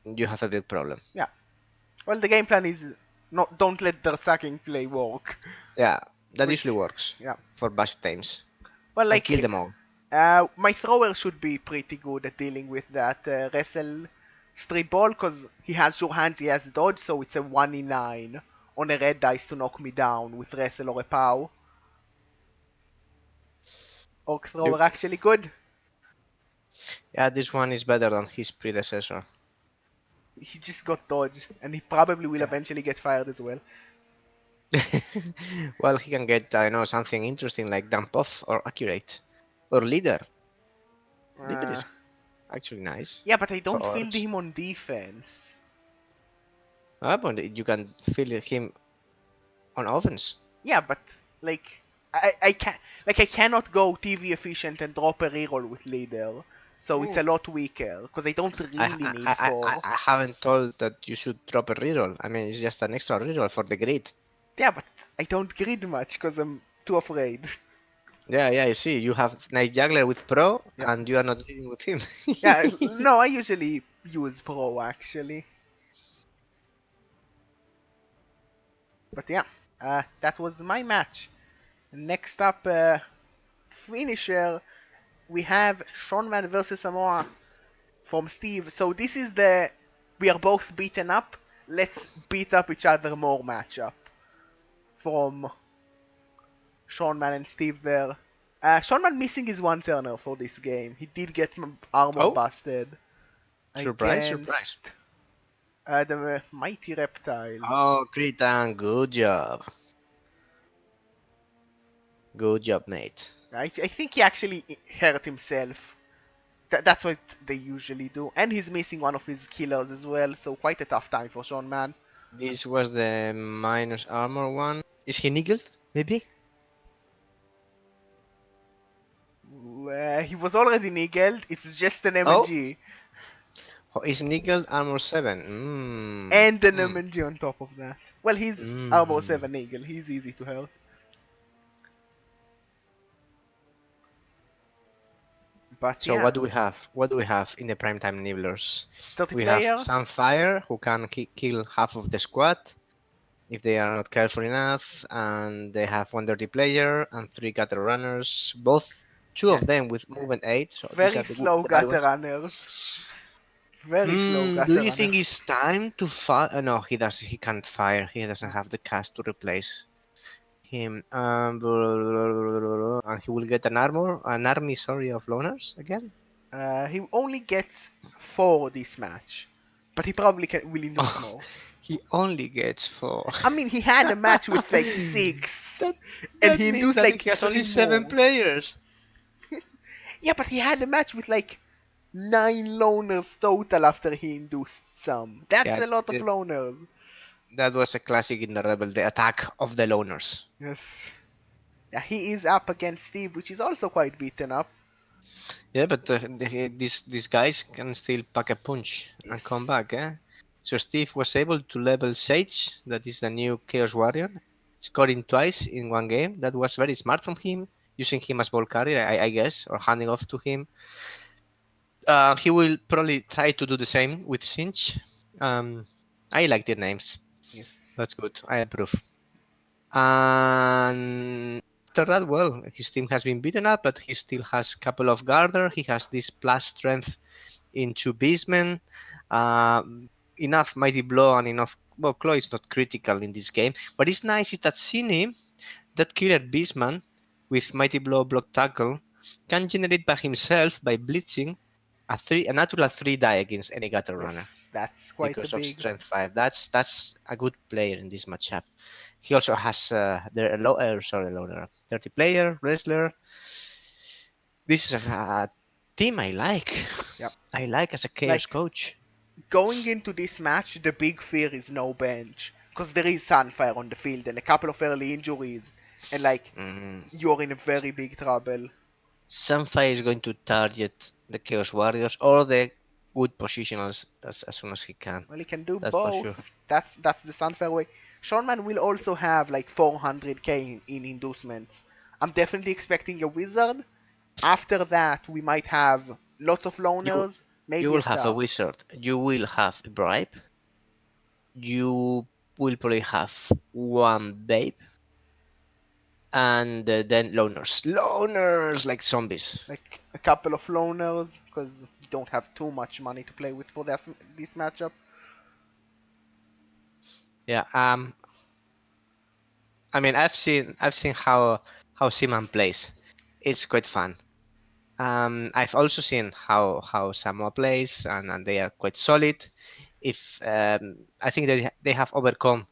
you have a big problem. Yeah. Well, the game plan is not don't let their sacking play work, Yeah, that usually which works yeah. for bash times Well, and kill them all. my thrower should be pretty good at dealing with that wrestle strip ball because he has sure hands, he has dodge, so it's a 1 in 9 on a red dice to knock me down with wrestle or a pow. Orc Yep. thrower actually good. Yeah, this one is better than his predecessor. He just got dodge, and he probably will Yeah. eventually get fired as well. Well, he can get I know something interesting like dump off or accurate or leader. Leader Uh, is actually nice yeah, but I for don't field orcs. him on defense. But you can fill him on offense. Yeah, but like I can I cannot go TV efficient and drop a reroll with leader, so it's Mm. a lot weaker because I don't really need four. I haven't told that you should drop a reroll. I mean, it's just an extra reroll for the grid. Yeah, but I don't grid much because I'm too afraid. Yeah, yeah, I see. You have Knight Juggler with Pro, Yeah, and you are not dealing with him. yeah. No, I usually use pro actually, but yeah, that was my match. Next up, finisher, we have Seanman versus Samoa from Steve. So this is the we are both beaten up. Let's beat up each other more matchup from Seanman and Steve there. Seanman missing his one turner for this game. He did get armor Oh, busted surprise, surprise. against the Mighty Reptiles. Oh, Kritan, good job. Good job, mate. I think he actually hurt himself. That's what they usually do. And he's missing one of his killers as well, so quite a tough time for Sean Man. This was the minus armor one. Is he niggled? Maybe? He was already niggled, it's just an Oh, MNG. is niggled armor 7? And an MNG on top of that. Well, he's Armor Mm. 7 Eagle, he's easy to hurt. But So yeah, what do we have? What do we have in the primetime nibblers? 30 We have player. Sunfire, who can kill half of the squad if they are not careful enough, and they have one dirty player and three gutter runners, both two Yeah, of them with movement 8. So these very are slow the bad gutter ones. runners. Very slow Do gutter you think runners. it's time to fire? No, he does. He can't fire. He doesn't No. have the cast to replace him. And he will get an army, sorry, of loners again. He only gets 4 this match. But he probably will induce Oh, more. he only gets 4. I mean, he had a match with like 6. that And that he means induced that like he has 3 only 7 more. players. Yeah, but he had a match with like 9 loners total after he induced some. That's Yeah, a lot of loners. that was a classic in the Rebel, the attack of the loners. Yes. Yeah, he is up against Steve, which is also quite beaten up. Yeah, but these guys can still pack a punch and come Yes. back, eh? So Steve was able to level Sage, that is the new Chaos Warrior, scoring twice in one game. That was very smart from him, using him as ball carrier, I guess, or handing off to him. He will probably try to do the same with Sinch. I like their names. Yes. That's good. I approve. And after that, well, his team has been beaten up, but he still has a couple of Garder. He has this plus strength into Beastman. Uh, enough Mighty Blow and enough. Well, Claw is not critical in this game. What is nice is that Cine, that killer Beastman, with Mighty Blow block tackle, can generate by himself by blitzing a natural 3 die against any gutter runner Yes, that's quite a because of big. strength 5. That's a good player in this matchup. He also has sorry, loader, 30 player wrestler. This is a team I like. Yep. I like as a chaos Like, coach. going into this match, the big fear is no bench. Because there is Sunfire on the field and a couple of early injuries. And, like, Mm. you're in a very big trouble. Sunfire is going to target the Chaos Warriors or the good positionals as soon as he can. Well, he can do That's for both. sure. That's the Sunfire way. Seanman will also have, like, 400k in inducements. I'm definitely expecting a Wizard. After that, we might have lots of You loners, you maybe a will have a star. wizard. You will have a bribe. You will probably have one babe, and then loners. Loners like zombies. Like a couple of loners, because we don't have too much money to play with for this matchup. Yeah. I mean, I've seen how Seaman plays. It's quite fun. I've also seen how Samoa plays, and they are quite solid. If I think they have overcome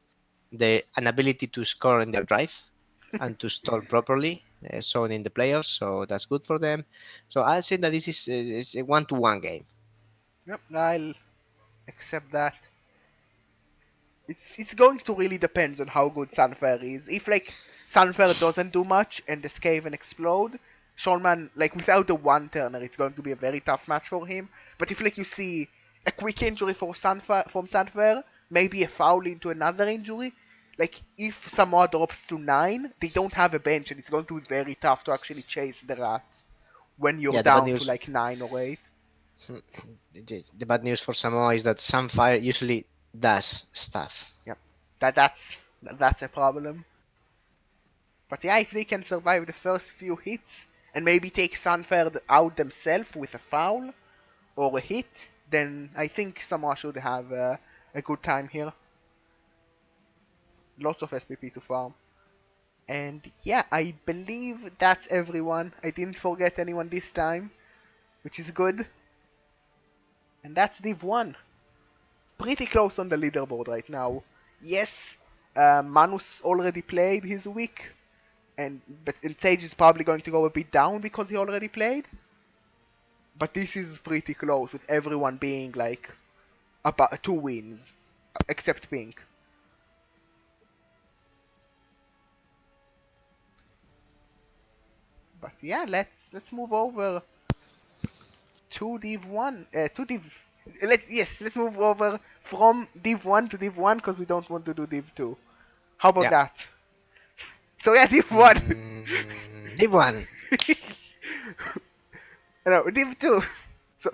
the inability to score in their drive and to stall properly, shown in the playoffs. So that's good for them. So I'll say that this is a one-to-one game. Yep, I'll accept that. It's going to really depends on how good Sunfire is. If like Sunfire doesn't do much and the Skaven explode, Shawman like without the one turner, it's going to be a very tough match for him. But if like you see a quick injury for Sunfire from Sunfire, maybe a foul into another injury, like if Samoa drops to 9, they don't have a bench and it's going to be very tough to actually chase the rats when you're Yeah, the bad down to news. like 9 or 8. The bad news for Samoa is that Sunfire usually does stuff. Yep. That's a problem. But yeah, if they can survive the first few hits and maybe take Sunfire out themselves with a foul or a hit, then I think Samoa should have a good time here. Lots of SPP to farm. And yeah, I believe that's everyone. I didn't forget anyone this time, which is good. And that's Div1. Pretty close on the leaderboard right now. Yes, Manus already played his week, but Sage is probably going to go a bit down because he already played. But this is pretty close with everyone being like about 2 wins, except Pink. But yeah, let's move over to Div1. To Div. Let's move over from Div1 to Div1 because we don't want to do Div2. How about Yeah. that? So yeah, Div1. Div1. No, Div2. So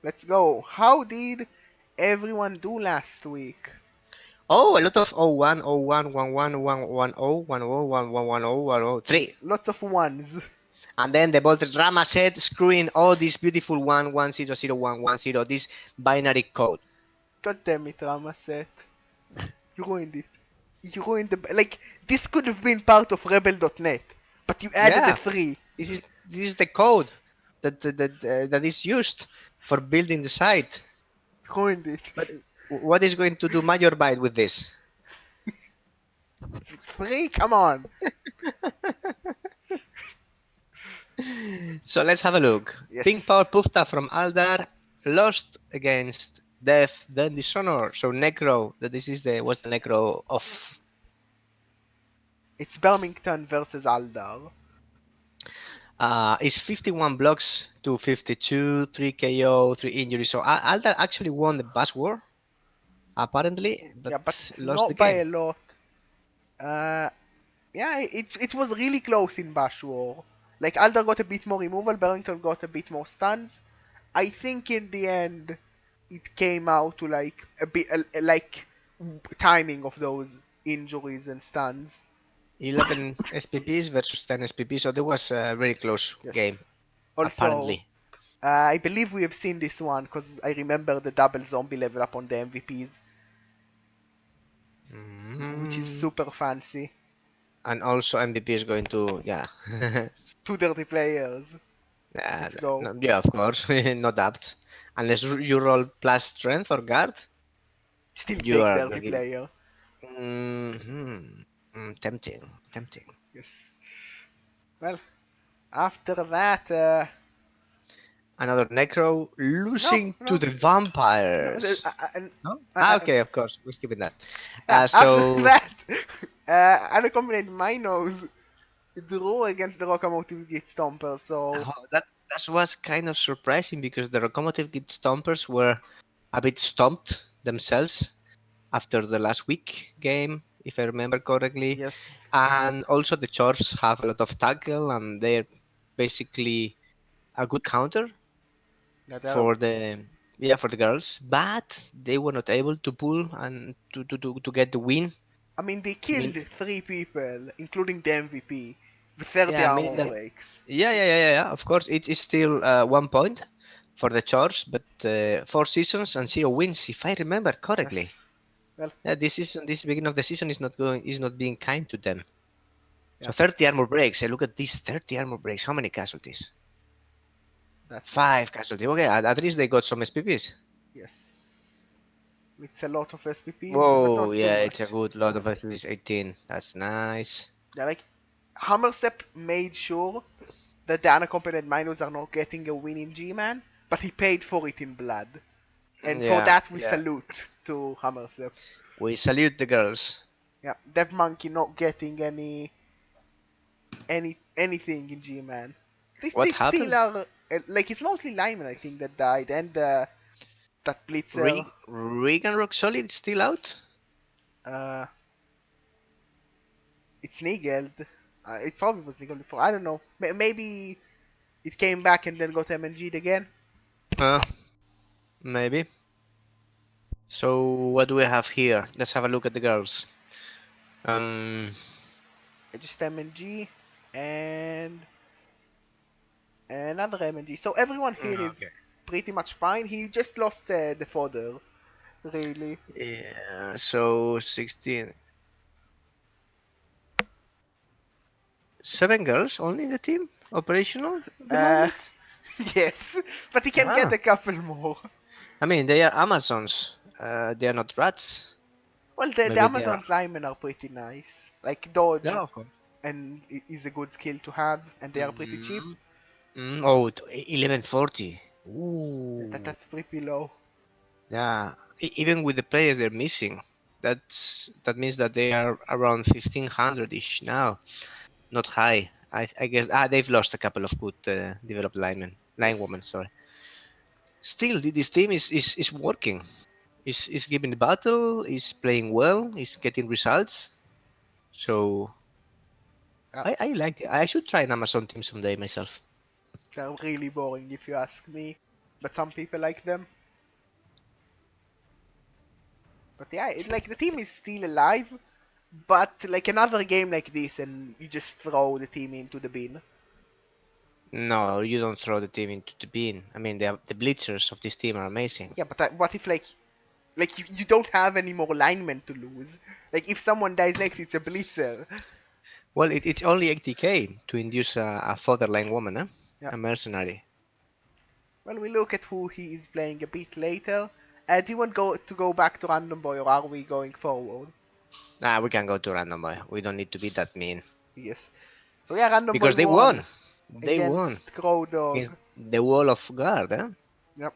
let's go. How did everyone do last week? Oh, a lot of 01, 01, 11, 110, 10, 110, 103. Lots of ones. And then the Voltage Drama set screwing all this beautiful 1100, this binary code. God damn it, Ramaset. You ruined it. You ruined the... Like, this could have been part of Rebel.net, but you added the Yeah, 3. this is the code that is used for building the site. Ruined it. But what is going to do Majorbyte with this? 3? Come on. So let's have a look. Yes. Pink Power Pufta from Aldar lost against Death, then Dishonor. So Necro, what's the Necro of? It's Birmingham versus Aldar. It's 51 blocks to 52, 3 KO, 3 injuries. So Aldar actually won the Bass War, apparently, but, Yeah, but lost the not by a game. lot. Yeah, it was really close in Bash War. Like, Aldar got a bit more removal, Barrington got a bit more stuns. I think in the end, it came out to like a bit like timing of those injuries and stuns. 11 SPPs versus 10 SPPs, so there was a very close Yes. game, Also, apparently. I believe we have seen this one because I remember the double zombie level up on the MVPs, which is super fancy. And also MVP is going to, yeah. 2 dirty players. Let's go. Yeah, of course, no doubt. Unless you roll plus strength or guard, Still you take are dirty really player. tempting. Yes. Well, after that, Another Necro no, losing to no, the no. vampires. No? Okay, of course, we're skipping that. Yeah, after So that, unaccompanied Minos drew against the Locomotive Gate Stomper, so that was kind of surprising because the Locomotive Git Stompers were a bit stomped themselves after the last week game, if I remember correctly. yes, And also the Chorfs have a lot of tackle and they're basically a good counter that for the girls, but they were not able to pull and to get the win. I mean they I mean, killed 3 people, including the MVP, with 30 yeah, I mean armor that. breaks. Yeah. Of course, it's still 1 point for the Chorfs, but 4 seasons and 0 wins, if I remember Yes, correctly. well, Yeah, this beginning of the season is not being kind to them. yeah, So 30 armor breaks. Look at these 30 armor breaks. How many casualties? that's 5 casualties. Okay, at least they got some SPPs. yes. It's a lot of SPPs, but Whoa, not too yeah, it's a much. good lot of SPPs. 18. That's nice. Yeah, like Hammersep made sure that the unaccompanied minors are not getting a win in G-Man, but he paid for it in blood. And for Yeah, that we yeah. salute to Hammersep. We salute the girls. Yeah, Dev Monkey not getting anything in G-Man. They What still happened? are like it's mostly Lyman I think that died and that Blitzer Regan Rock Solid still out? uh it's Nigeld. It probably was Nigeld before. I don't know. Maybe it came back and then got MNG'd again. Uh, maybe. So what do we have here? Let's have a look at the girls. Um, Just MNG and another MNG. So everyone here is okay. pretty much fine. He just lost the fodder, really. Yeah, so 16. 7 girls only in the team? Operational at the Uh, moment? yes, but he can get Ah. a couple more. I mean, they are Amazons. They are not rats. Well, the Maybe they are. Amazon linemen are pretty nice. Like Dodge Yeah, of course. and is a good skill to have, and they are pretty cheap. Mm. Oh, 1140. That Ooh. that's pretty low. Yeah. Even with the players they're missing, that means that they are around 1500-ish now. Not high. I guess they've lost a couple of good developed line Yes. women. Sorry. Still, this team is working. Is giving the battle. Is playing well. Is getting results. So Uh, I like it. I should try an Amazon team someday myself. they're really boring if you ask me, but some people like them. But yeah, like the team is still alive, but like another game like this, and you just throw the team into the bin. No, you don't throw the team into the bin. I mean, the blitzers of this team are amazing. Yeah, but what if like you don't have any more linemen to lose? Like if someone dies next, it's a blitzer. Well, it's only 80k to induce a fatherline woman, eh? Yeah. A mercenary. Well, we look at who he is playing a bit later. Do you want to go back to Random Boy, or are we going forward? Nah, we can go to random boy. We don't need to be that mean Yes. So yeah, Random Boy because they won won. They won against Crow against Dog. the wall of guard, eh? Yep.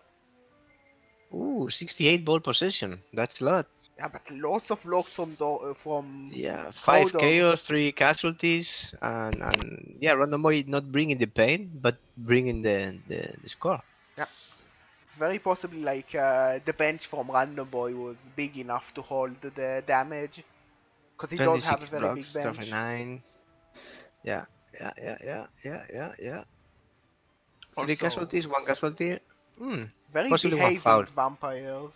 Ooh, 68 ball possession. That's a lot. Yeah, but lots of blocks from Yeah, Crow five Dog. chaos, three casualties, and yeah, random boy not bringing the pain, but bringing the score. Yeah. Very possibly like the bench from Random Boy was big enough to hold the damage, because he don't have a 26 very big blocks, bench. 39. Yeah, yeah. Three Also, casualties, one casualty. Hmm. very Possibly one foul. behaving vampires.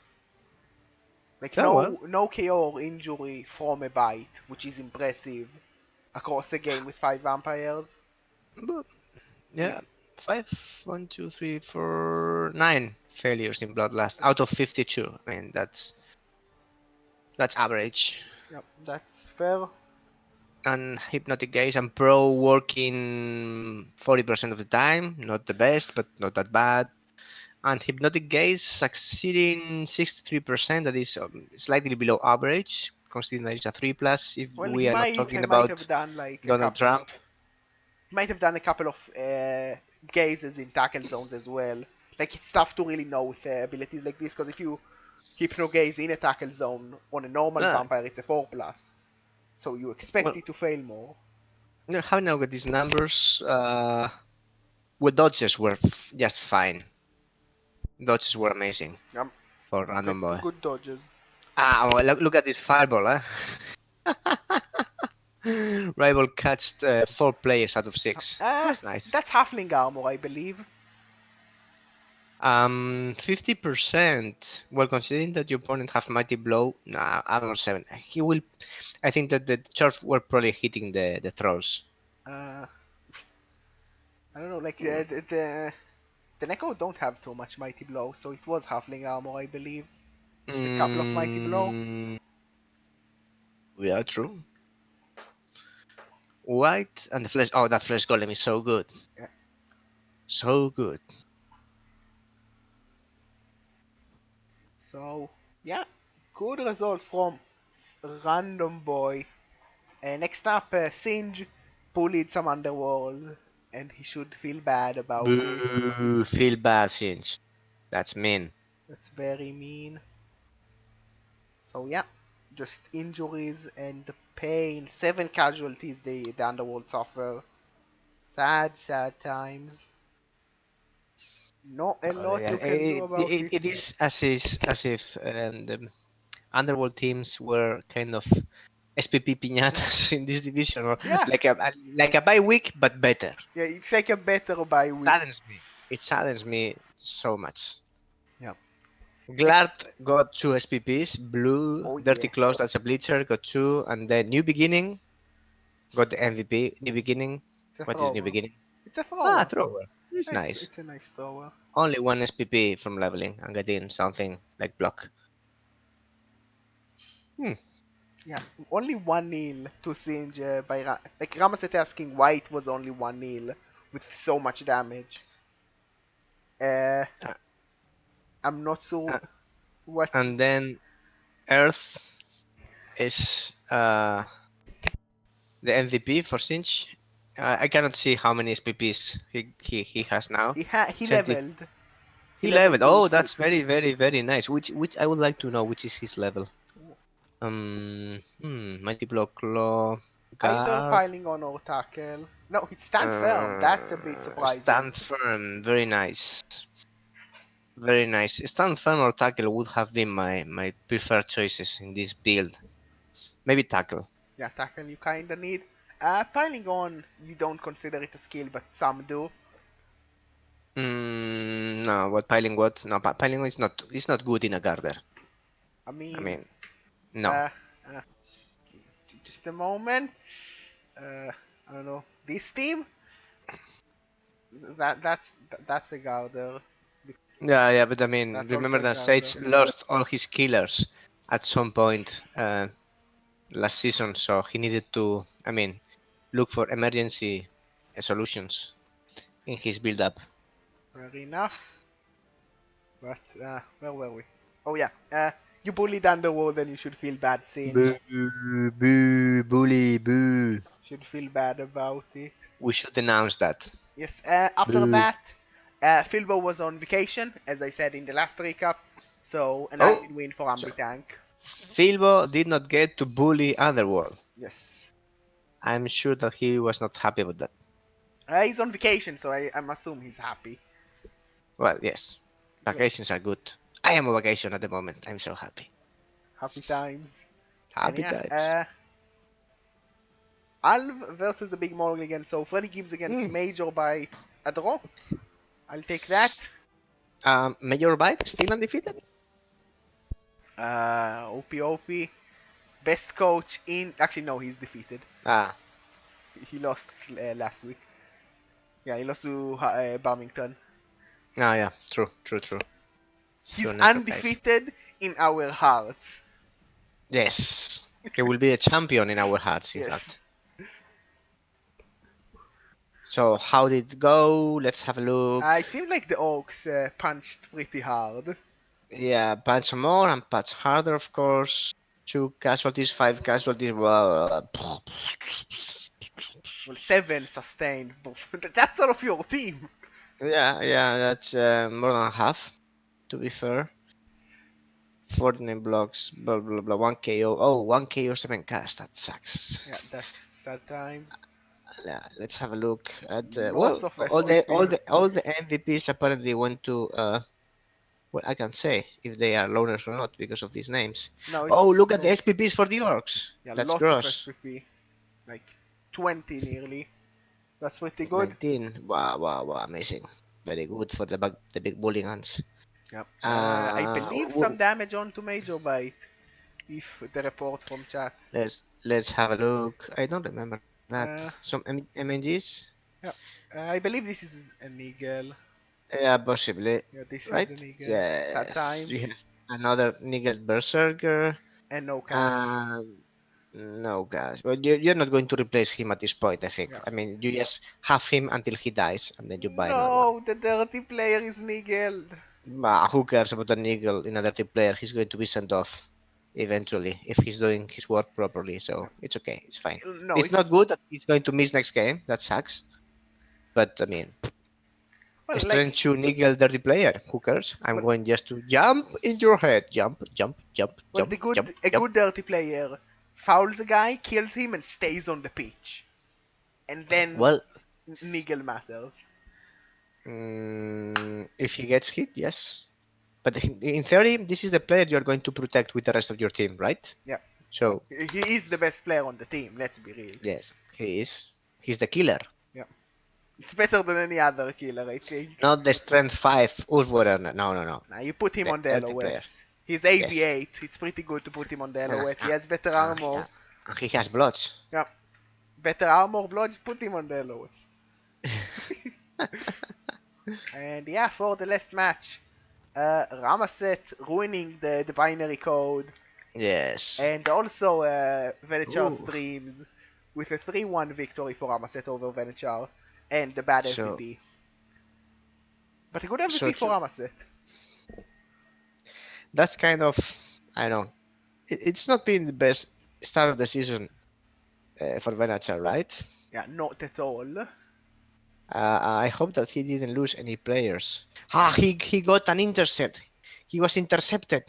Like Oh well. no KO or injury from a bite, which is impressive across the game with 5 vampires. But Yeah, yeah, five, one, two, three, four, nine failures in Bloodlust that's out of 52. I mean, that's average. yeah, that's fair. And hypnotic gaze and pro working 40% of the time. Not the best, but not that bad. And hypnotic gaze succeeding 63%. That is slightly below average, considering that it's a 3 plus. If Well, we are not he talking might have about done like a Donald couple. Trump. He might have done a couple of gazes in tackle zones as well. Like it's tough to really know with abilities like this, because if you hypno gaze in a tackle zone on a normal Ah, vampire, it's a 4 plus. So you expect well, it to fail more. how now get these numbers? Well, dodges were just fine. Dodges were amazing Um, for random pretty boy. good dodges. Well, look at this fireball, huh? Rival catched 4 players out of 6. Ah, That's nice. that's halfling armor, I believe. 50%. Well, considering that your opponent have mighty blow, nah, armor 7. He will. I think that the charge were probably hitting the throws. Uh, I don't know, like Mm. the Neko don't have too much mighty blow, so it was halfling armor, I believe. Just a couple of mighty blow. Mm, yeah, true. White and the flesh. Oh, that flesh golem is so good. Yeah. So good. So yeah, good result from Random Boy. Next up, Singe bullied some underworld, and he should feel bad about it. Boo, feel bad, Singe. That's mean. That's very mean. So yeah, just injuries and pain. 7 casualties the underworld suffer. Sad, sad times. Not a lot Yeah, you can do about it. it is as if the underworld teams were kind of SPP piñatas in this division, or Yeah, like a bye week but better. yeah, it's like a better bye week. Saddens me. It saddens me so much. Yeah. Glad got 2 SPPs. Blue, Oh Dirty yeah, Claws, that's a Bleacher, got 2. And then New Beginning got the MVP. New Beginning. it's a What is New thrower. Beginning? It's a Ah, thrower. Thrower. It's It's nice. it's a nice thrower. Only 1 SPP from leveling and getting something like block. Hmm. Yeah, only 1-0 to Singe by like Ramaset asking why it was only 1-0 with so much damage. Uh, Uh, I'm not sure uh, what. and then Earth is the MVP for Sinch. I cannot see how many SPPs he has now. He 20. leveled. He He leveled. leveled to Oh, that's 6. very, very, very nice. Which I would like to know which is his level. Mighty Block Claw Either Guard. piling on or tackle. No, he stand firm. That's a bit surprising. Stand firm. Very nice. Very nice. Stand firm or tackle would have been my preferred choices in this build. Maybe tackle. Yeah, tackle you kinda need. Piling on, you don't consider it a skill, but some do. No, what piling what? No, piling is not. It's not good in a garter. I I mean, mean, no. uh, uh just a moment. I don't know. This team, that's a Gouder. Yeah, but I mean, That's also remember a that Gouder. Sage lost all his killers at some point last season, so he needed to, I mean, look for emergency solutions in his build-up. Fair enough. But where were we? Oh yeah. You bullied Underworld, and you should feel bad, Singe. Boo, boo, bully, boo. Should feel bad about it. We should announce that. Yes. After Boo. that, Philbo was on vacation, as I said in the last recap. So an Oh, admin win for so Ambitank. Filbo did not get to bully Underworld. Yes. I'm sure that he was not happy about that. He's on vacation, so I'm assume he's happy. Well, yes, vacations are good. I am on vacation at the moment. I'm so happy. Happy times. And Happy yeah, times. Alv versus the Big Mogul again. So Freddy Gibbs against Mm. Major by a draw. I'll take that. Major Bite still undefeated? OP. Best coach in. Actually, no, he's defeated. Ah, He lost last week. Yeah, he lost to Birmingham. yeah, true. He's To Necroprice. undefeated in our hearts. Yes, he will be a champion in our hearts, in Yes. fact. So, how did it go? Let's have a look. It seemed like the Oaks punched pretty hard. Yeah, punch more and punch harder, of course. 2 casualties, 5 casualties. Well, Well, 7 sustained. That's all of your team. yeah, that's more than half, to be fair. 49 blocks, blah blah blah. 1 KO. Oh, 1 KO, 7 cast. That sucks. Yeah, that's sad times. Let's have a look at Lots of SPP. all the MVPs apparently went to well, I can say if they are loners or not because of these names. No, Oh, it's look at the no. SPPs for the orcs. Yeah, That's lots of gross. SPP. Like 20 nearly. That's pretty good. 19. Wow, amazing. Very good for the big bulligans. Yep. I Uh, believe some damage onto Major Bite. If the report from chat. let's have a look. I don't remember that. Uh, Some MNGs. yeah. I believe this is an eagle. Yeah, possibly. Yeah, this is Right? an eagle. Sad Yes. We times. have another Nigel Berserker. And no cast. And no, guys. Well, you're not going to replace him at this point, I think. Yeah. I mean, you just have him until he dies, and then you buy another one. No, the dirty player is niggled. Bah, who cares about an eagle in a dirty player? He's going to be sent off eventually if he's doing his work properly. So it's okay. It's fine. No, It's if not good that he's going to miss next game. That sucks. But I mean, well, strength 2 niggle dirty player. Who cares? I'm well, going just to jump in your head. Jump, jump, jump, well, jump, the good jump, a jump. good dirty player fouls a guy, kills him, and stays on the pitch, and then Well, niggle matters. if he gets hit, yes. But in theory, this is the player you're going to protect with the rest of your team, right? Yeah, So, he is the best player on the team. Let's be real. yes, he is. He's the killer. Yeah. It's better than any other killer, I think. Not the strength 5 Ulfborn. No, no, no. Now you put him The on the early player. LOS. He's Yes. AV8. It's pretty good to put him on the LOS. He has better armor. Yeah. And he has bloods. Yeah, better armor, blood. Put him on the LOS. And yeah, for the last match, Ramaset ruining the binary code, Yes. and also Venechar Ooh. streams with a 3-1 victory for Ramaset over Venechar, and the bad So, MVP. But a good so MVP for to, Ramaset. that's kind of, I don't know. It's not been the best start of the season for Venacha, right? Yeah, not at all. I hope that he didn't lose any players. He got an intercept. He was intercepted.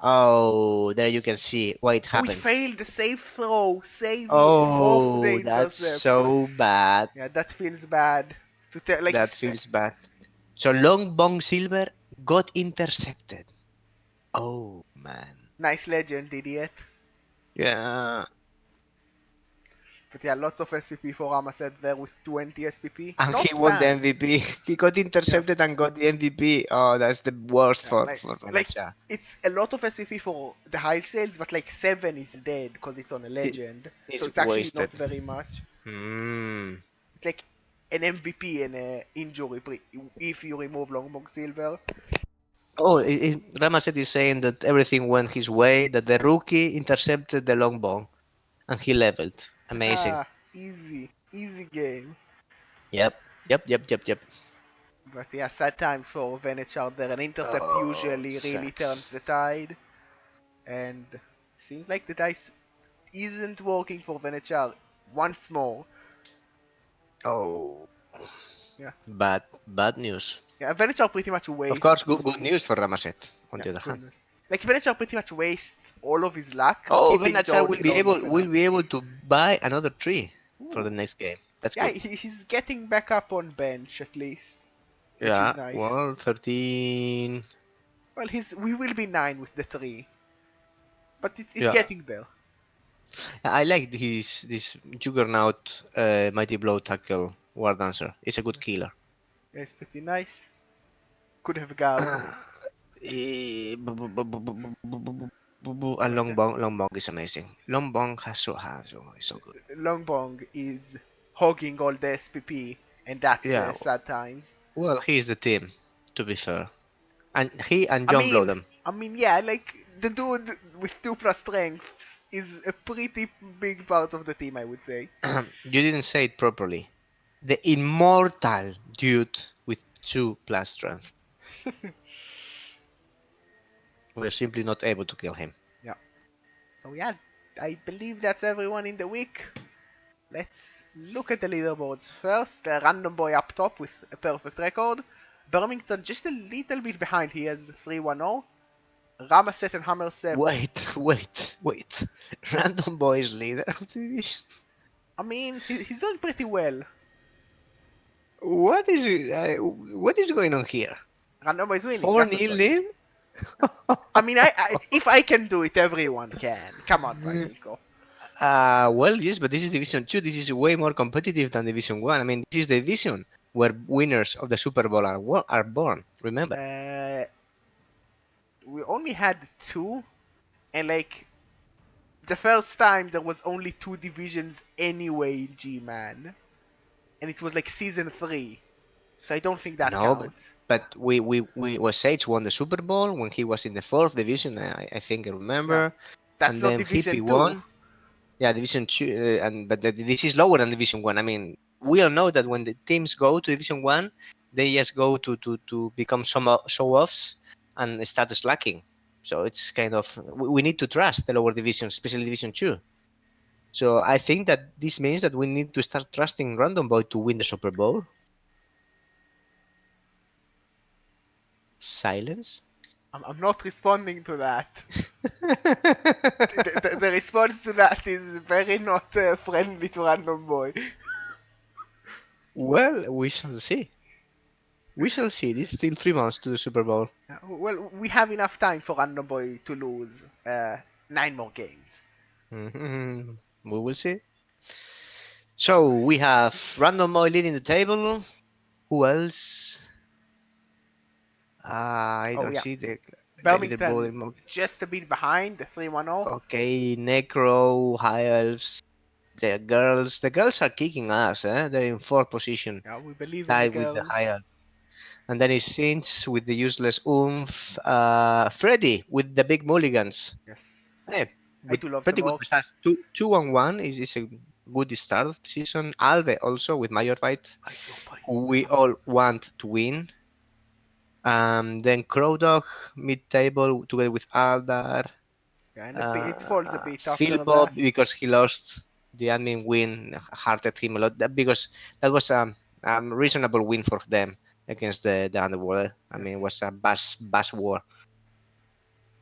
Oh, there you can see why it Oh, he happened. failed the safe throw, saving both the Oh, that's intercepts. so bad. Yeah, that feels bad. To tell, like, That feels bad. So Long Bong Silver got intercepted. Oh man. nice legend, idiot. Yeah. But yeah, lots of SPP for Ramaset there with 20 SPP. And Not he won the bad. MVP. He got Yeah, intercepted and got the MVP. Oh, that's the worst yeah, for like Venacha. it's a lot of SPP for the high sales, but like 7 is dead because it's on a He, legend. So he's it's actually not wasted. very much. Hmm. It's like an MVP and a injury if you remove Longbong Silver. Oh, Ramaset is saying that everything went his way, that the rookie intercepted the long ball, and he leveled. Amazing. Ah, easy game. Yep. Yep, yep, yep, yep. But yeah, sad times for Venechard there. An intercept Oh, usually really turns sucks. the tide. And seems like the dice isn't working for Venechar once more. Oh, Yeah. bad news. Yeah, Venechar pretty much Of course, wastes. good news for Ramaset, on Yeah, the other hand. goodness. Like Venechar pretty much wastes all of his luck Oh, keeping Venachar Jody long enough. will be able to buy another tree for Ooh. the next game. That's Yeah, good. he's getting back up on bench at least, which is Yeah, nice. well, 13. Well, we will be 9 with the 3, but it's Yeah, getting there. I like his this Juggernaut Mighty Blow Tackle War Dancer. It's a good killer. Yeah, it's pretty nice. Could have Gao. And Long Bong is amazing. Long Bong is so good. Longbong is hogging all the SPP, and that's Yeah, sad times. well, he is the team, to be fair. And he and I John blow mean, them. yeah, like the dude with 2+ strength is a pretty big part of the team, I would say. You didn't say it properly. The immortal dude with 2+ strength. We're simply not able to kill him. Yeah. So yeah, I believe that's everyone in the week. Let's look at the leaderboards first. Random Boy up top with a perfect record. Birmingham just a little bit behind. He has 310. Ramaset and Hammersep. Wait. Random boys leader of the division. I mean, he's doing pretty well. What is going on here? Random Boy is winning. 4 That's what's 0 going on. nil? I mean, if I can do it, everyone can. Come on, vikingkop. Well, yes, but this is Division 2. This is way more competitive than Division 1. I mean, this is the division where winners of the Super Bowl are born. Remember? We only had 2, and like the first time there was only 2 divisions anyway in Gman, and it was like season 3, so I don't think that No, counts. but we was Sage won the Super Bowl when he was in the 4th division. I think I Yeah, remember, that's and not then division Hippie 2. won. Yeah, Division 2, this is lower than Division 1. I mean, we all know that when the teams go to Division 1, they just go to become some show offs and start slacking. So it's kind of we need to trust the lower divisions, especially Division 2. So I think that this means that we need to start trusting Random Boy to win the Super Bowl. Silence. I'm not responding to that. The response to that is very not friendly to Random Boy. Well, we shall see. We shall see. This is still 3 months to the Super Bowl. Well, we have enough time for Random Boy to lose 9 more games. We will see. So we have Random Boy leading the table. Who else? I Oh don't yeah, see the leaderboard Birmingham anymore. just a bit behind the 3-1-0. Okay, Necro, High Elves, the girls are kicking ass. They're in fourth position, Yeah, we believe in the tied with the girls. High Elves. And then it's Sinch with the useless Oomph. Freddy with the big mulligans. Yes, Hey, I with do love the pretty good orcs. results. Two on one is a good start of the season. Alve also with Major Fight, I do, boy. who we all want to win. Then Crow Dog mid table together with Aldar. Yeah, and it falls a bit after Philbob that. because he lost the admin win, hurted him a lot. Because that was a reasonable win for them against the Underworld. I mean, Yes. it was a bass war.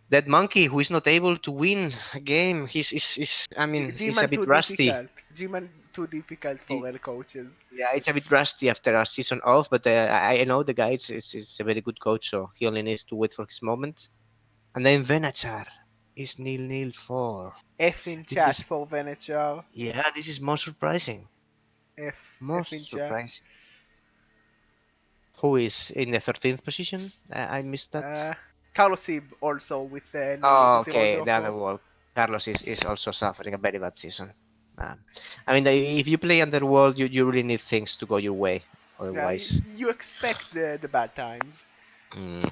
That monkey who is not able to win a game, he's I mean, he's a Gman bit too rusty. difficult. Gman too difficult for He- all coaches. yeah, it's a bit rusty after a season off, but I know the guy is a very good coach, so he only needs to wait for his moment. And then Venachar is 0-0-4. F in This chat is for Venetia. Yeah, this is more surprising. F in Most chat. surprising. Who is in the 13th position? I missed that. Uh, Carlos Ib also with Oh, okay, the Zero. Underworld. Carlos is also suffering a very bad season. Um, I mean, if you play Underworld, you really need things to go your way. Yeah, Otherwise, you expect the bad times, mm,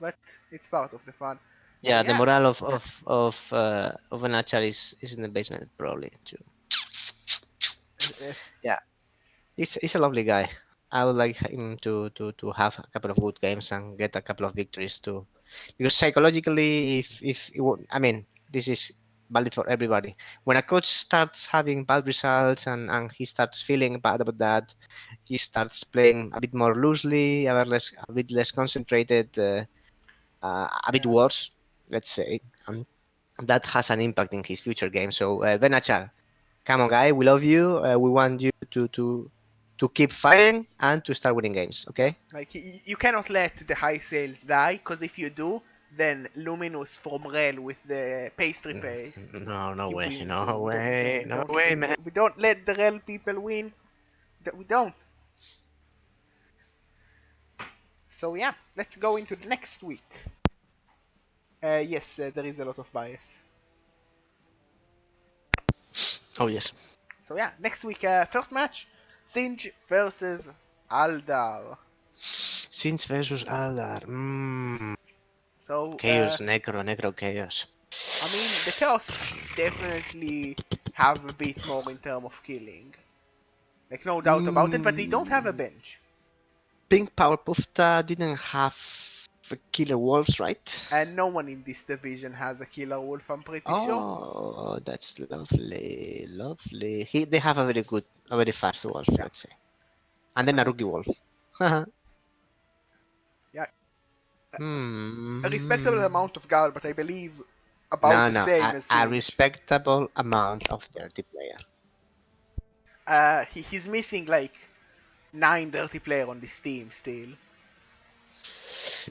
but it's part of the fun. So yeah, the yeah, morale of an archer is in the basement probably too. if, Yeah, he's a lovely guy. I would like him to have a couple of good games and get a couple of victories too, because psychologically, if it I mean, this is valid for everybody. When a coach starts having bad results and he starts feeling bad about that, he starts playing a bit more loosely, a bit less concentrated, a bit yeah, worse, let's say, and that has an impact in his future game. So Venachar, come on, guy, we love you. We want you to keep fighting and to start winning games. yeah, Okay? like you cannot let the high sales die, because if you do, then Luminous from Rel with the pastry paste, No, no he way, wins, and no way, no way, man. we don't let the Rel people win. We don't. So yeah, let's go into the next week. Yes, there is a lot of bias. Oh yes, So yeah, next week, first match, Singe versus Aldar. Sins versus Aldar. So Chaos, Necro, Chaos. I mean, the Chaos definitely have a bit more in terms of killing, like no doubt about it, but they don't have a Mm, bench, Pink Power Pufta didn't have killer wolves, right? and no one in this division has a killer wolf. I'm pretty sure. Oh, that's lovely, lovely. They have a very fast wolf, Yeah, let's say, and and then a then rookie wolf. yeah, a respectable Hmm. amount of guard, but I believe about No, the no, same as a Singe. respectable amount of dirty player. He's missing like 9 dirty player on this team still.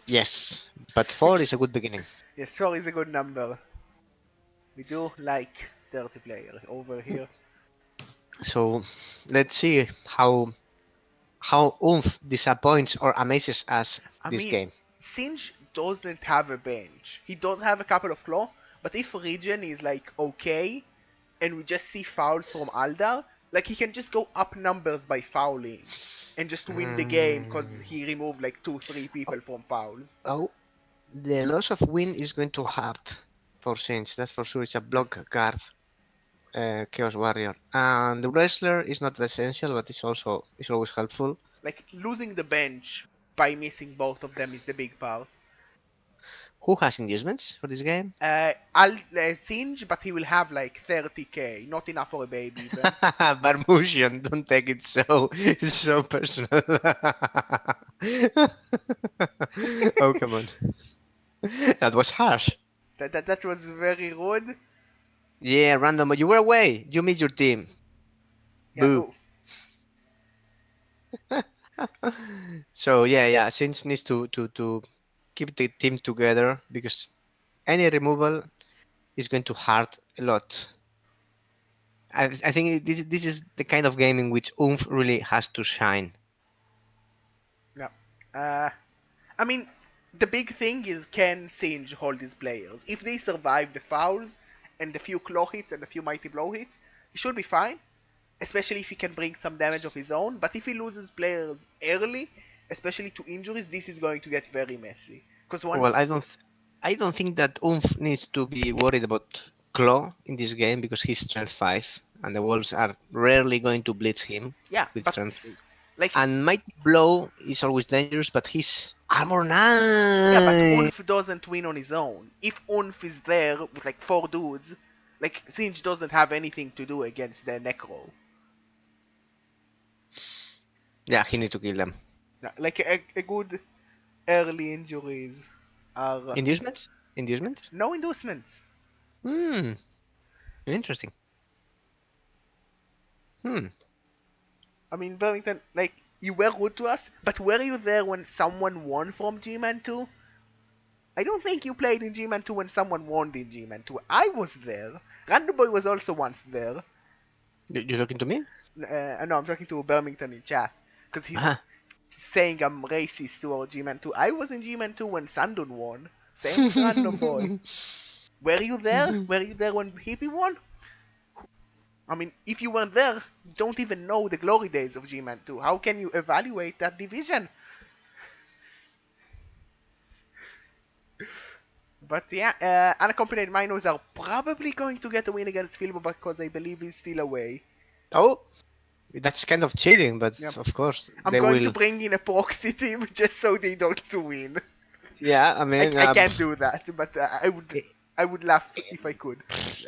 Yes, but four is a good beginning. Yes, 4 is a good number. We do like dirty player over here. So let's see how Oomph disappoints or amazes us I this mean, game. Singe doesn't have a bench. He does have a couple of claw, but if Regen is like okay, and we just see fouls from Aldar, like he can just go up numbers by fouling, and just win the game because Mm. he removed like 2, 3 people from fouls. Oh, the loss of win is going to hurt for Saints. That's for sure. It's a Yes. block guard, Chaos Warrior, and the wrestler is not essential, but it's always helpful. Like losing the bench by missing both of them is the big part. Who has inducements for this game? Singe, but he will have like 30k, not enough for a baby even. Barmusian, don't take it so personal. Oh come on, that was harsh. That was very rude. Yeah, random. You were away. You missed your team. Yeah, Boo. oh, So yeah. Since needs to keep the team together because any removal is going to hurt a lot. I think this is the kind of game in which oomph really has to shine. Yeah. Uh, I mean, the big thing is can Singe hold his players? If they survive the fouls and the few claw hits and a few mighty blow hits, he should be fine. Especially if he can bring some damage of his own. But if he loses players early, especially to injuries, this is going to get very messy. Because Well, once, I don't think that oomph needs to be worried about claw in this game because he's strength 5 and the wolves are rarely going to blitz him yeah, with but strength 3. like, And mighty blow is always dangerous, but he's armor yeah, but 9. Unf doesn't win on his own. If Unf is there with like four dudes, like Singe doesn't have anything to do against the Necro. Yeah, he needs to kill them. Yeah, like a good early injuries are Inducements? Inducements? no inducements. Hmm, interesting. Hmm. I mean, Burlington, like, you were rude to us, but were you there when someone won from G-Man 2? I don't think you played in G-Man 2 when someone won in G-Man 2. I was there. Random Boy was also once there. You talking to me? No, I'm talking to Birmingham in chat. Because he's Ah. saying I'm racist toward G-Man 2. I was in G-Man 2 when Sandun won. Same with Random Boy. Were you there? Were you there when Hippie won? I mean, if you weren't there, you don't even know the glory days of G-Man 2. How can you evaluate that division? But yeah, unaccompanied minors are probably going to get a win against Filbo because I believe he's still away. Oh, that's kind of cheating, but Yeah. of course I'm they going to will. bring in a proxy team just so they don't win. Yeah, I mean, I can't do that, but I would laugh if I could.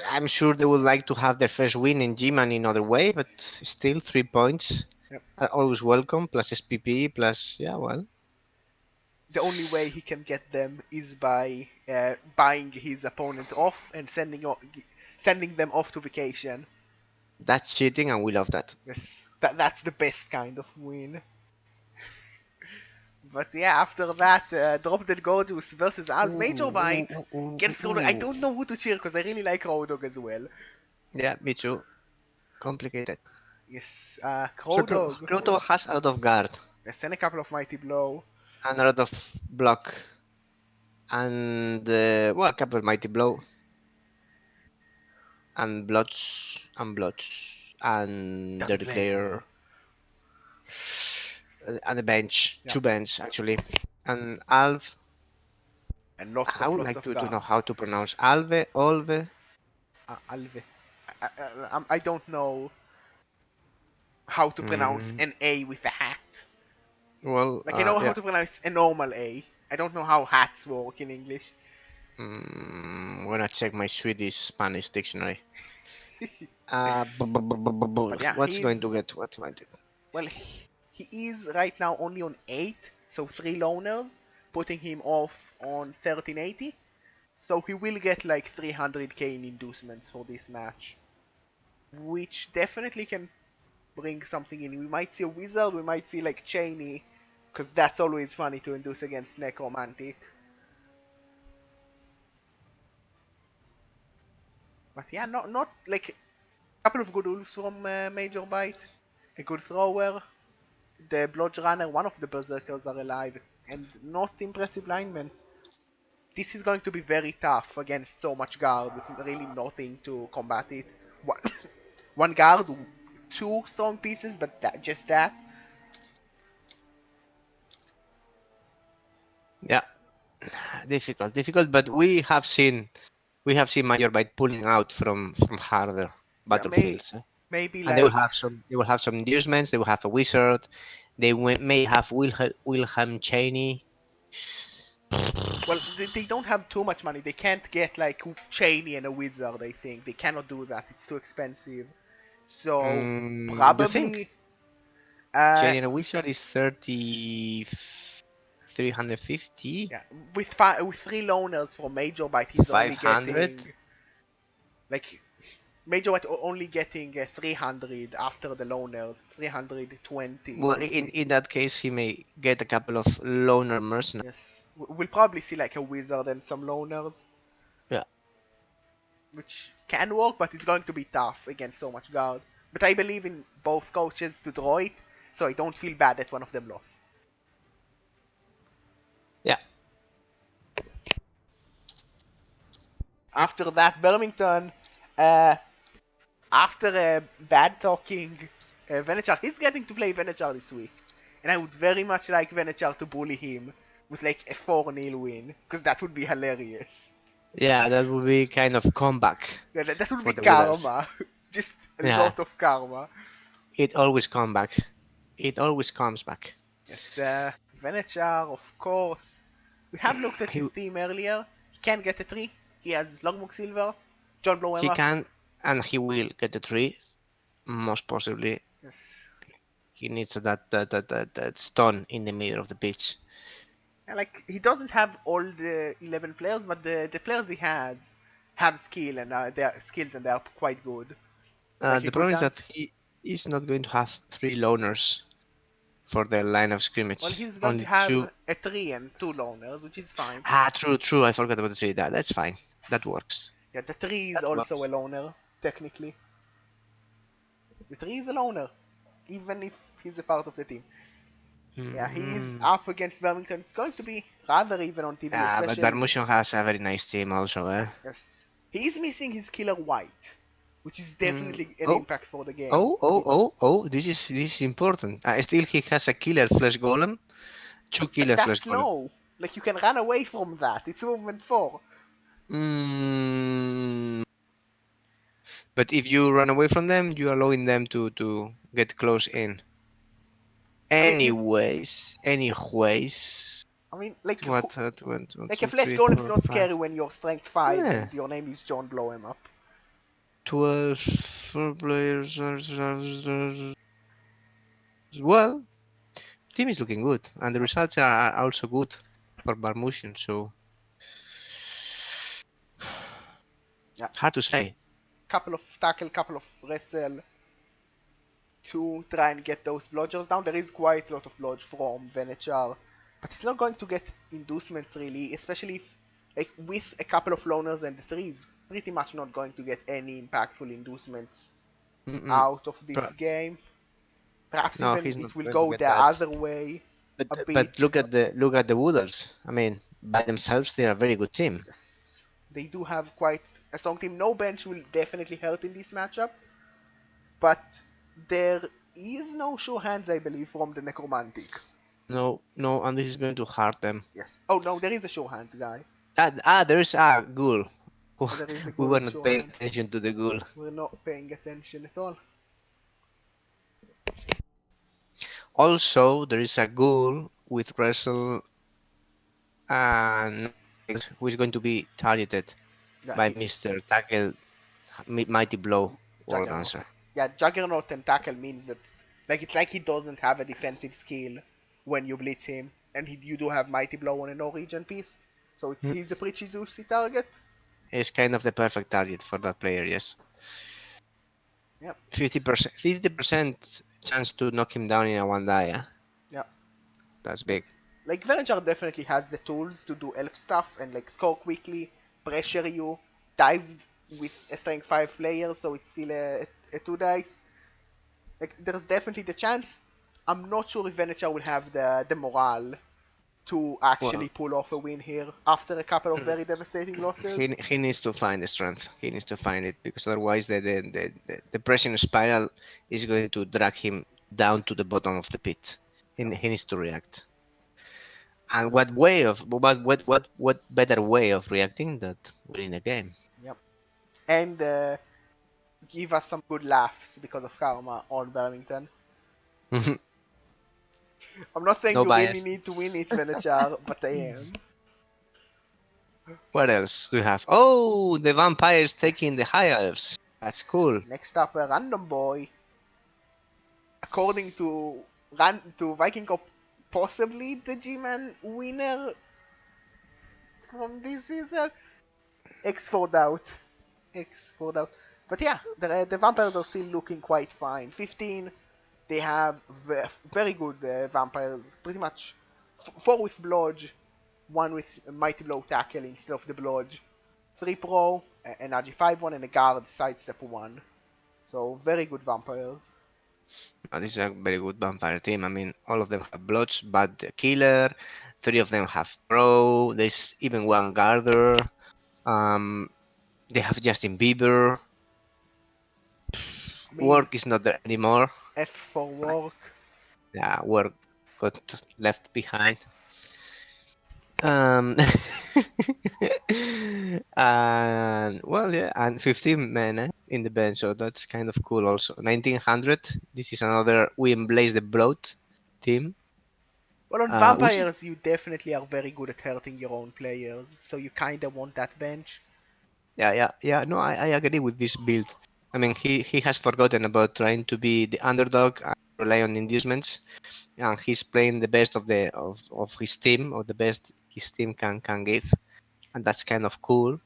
I'm sure they would like to have their first win in G-Man in other way, but still 3 points Yep. are always welcome. Plus SPP, plus yeah, well, The only way he can get them is by buying his opponent off and sending them off to vacation. that's cheating, and we love that. Yes, that's the best kind of win. But yeah, after that, Drop Dead Gorgeous versus Al Major Ooh, Bite ooh, ooh, against ooh, Road Dogg. I ooh. don't know who to cheer because I really like Road Dogg as well. Yeah, me too. Complicated. Yes, So Road Dogg. Kroto has a lot of guard Yes, and a couple of Mighty Blow. and a lot of block and well, a couple of mighty blow and blots and Dirty dirty Glare. player and a bench, Yeah, 2 bench actually, and Alv. and I would lots like of to guard. know how to pronounce Alve, Olve. Alve. I don't know how to pronounce Mm, an A with a hat. well, Like I know how yeah. to pronounce a normal A. I don't know how hats work in English. I'm gonna check my Swedish Spanish dictionary. But yeah, What's going to get? What's going to? well, he is right now only on 8, so 3 loners, putting him off on 1380. So he will get like 300k in inducements for this match, which definitely can bring something in. We might see a wizard, we might see like Cheney, because that's always funny to induce against Necromantic. But yeah, not like a couple of good ults from Major Bite, a good thrower, the Blodge Runner, one of the Berserkers are alive, and not impressive linemen. This is going to be very tough against so much guard with really nothing to combat it. One, one guard, 2 strong pieces, but just that. Yeah, difficult. But we have seen Major Bite pulling out from harder Yeah, battlefields. maybe And they will like, have some inducements. They will have a wizard. They may have Wilhelm Cheney. well, they don't have too much money. They can't get like Cheney and a wizard. I think they cannot do that. It's too expensive. So You think probably, uh, Cheney and a wizard is 350, yeah, with 3 loners for Major Bite, he's only 500? getting like Major Bite only getting 300 after the loners, 320. Well, in that case, he may get a couple of loner mercenaries. Yes, we'll probably see like a wizard and some loners. Yeah. which can work, but it's going to be tough against so much guard. But I believe in both coaches to draw it, so I don't feel bad that one of them lost. Yeah. After that, Birmingham, uh, after bad talking, Venechar, he's getting to play Venechar this week. And I would very much like Venechar to bully him with like a 4-0 win, because that would be hilarious. Yeah, that would be kind of comeback Yeah, that would for be the Wooders. karma. Just a Yeah, lot of karma. it always comes back. It always comes back. Yes, Venechar, of course. We have looked at He his team earlier. He can get a 3. He has Logmok Silver. John blow him he up. can and he will get the tree. Most possibly, Yes. he needs that stone in the middle of the pitch. And like, he doesn't have all the 11 players, but the players he has have skills and they are quite good. Like a The good problem is chance. that he is not going to have 3 loners for the line of Well, scrimmage. he's going to Only 2. have a 3 and 2 loners, which is fine. True, true. I forgot about the 3. That's fine. That works. Yeah, the 3 is That also works. a loner, technically. The 3 is a loner, even if he's a part of the team. Yeah, he's Mm. up against Birmingham. It's going to be rather even on TV, But especially. Darmushon has a very nice team also, eh? Yes. He is missing his killer White, which is definitely an Oh, impact for the game. oh! This is important. Still, he has a killer flesh golem, 2 killer flesh That's golem. low. Like, you can run away from that. It's movement 4. Mm, but if you run away from them, you are allowing them to get close in. I mean, Anyways, like, what? One, like a two, flesh three, golem's four, not five. scary when you're strength 5 Yeah, and your name is John Blow him up. 12 players. Well, team is looking good, and the Yep. results are also good for Barmution. So Yeah. hard to say. Couple of tackle, couple of wrestle to try and get those blodgers down. There is quite a lot of blodge from Venechar, but he's not going to get inducements really, especially if, like, with a couple of loners and the 3s, pretty much not going to get any impactful inducements Mm-mm. out of this game. Perhaps No, even he's not it will going to go get the that. other way a But bit. look at the Wooders. I mean, by themselves, they're a very good team. Yes, they do have quite a strong team. No bench will definitely hurt in this matchup, but there is no sure hands, I believe, from the Necromantic. No, no, and this is going to hurt them. Yes. Oh no, there is a sure hands guy. There is a ghoul. There is a We ghoul were with not sure paying hands. attention to the ghoul. We're not paying attention at all. Also, there is a ghoul with wrestle and who is going to be targeted Yeah, by Mr. Tackle Mighty Blow World Juggernaut. Dancer. Yeah, Juggernaut and tackle means that, like, it's like he doesn't have a defensive skill when you blitz him, and you do have Mighty Blow on a Norwegian piece, so Mm. he's a pretty juicy target. It's kind of the perfect target for that player, yes. Yep. 50% chance to knock him down in a one die. Yeah. That's big. Like, Venajar definitely has the tools to do elf stuff and, like, score quickly, pressure you, dive with a strength 5 player, so it's still a 2 dice. Like, there's definitely the chance. I'm not sure if Venajar will have the morale to actually Well, pull off a win here after a couple of very devastating losses. he needs to find the strength. He needs to find it because otherwise the pressing spiral is going to drag him down to the bottom of the pit. He needs to react. And what better way of reacting than winning a game? Yep. And give us some good laughs because of karma on Birmingham. I'm not saying No you really bias. need to win it, Venechar, but I am. What else do we have? Oh, the vampires taking the Yes. high elves. That's Yes. cool. Next up, a random boy. According to vikingkop, possibly the Gman winner from this season. X4 out. X4 out. But yeah, the vampires are still looking quite fine. 15, they have very good vampires. Pretty much 4 with blodge, 1 with mighty blow tackle instead of the blodge. 3 Pro, an RG5 one, and a guard sidestep 1. So very good vampires. This is a very good vampire team. I mean, all of them have blots, but the killer. 3 of them have pro. There's even one guarder. Um, they have Justin Bieber. I mean, Work is not there anymore. F for work. Yeah, work got left behind. Um, and well, yeah, and 15 men in the bench, so that's kind of cool. Also, 1900. This is another we embrace the bloat team, Well, on which is vampires, you definitely are very good at hurting your own players, so you kinda want that bench. yeah. No, I agree with this build. I mean, he has forgotten about trying to be the underdog and rely on inducements, and he's playing the best of of his team, or the best his team can give, and that's kind of cool.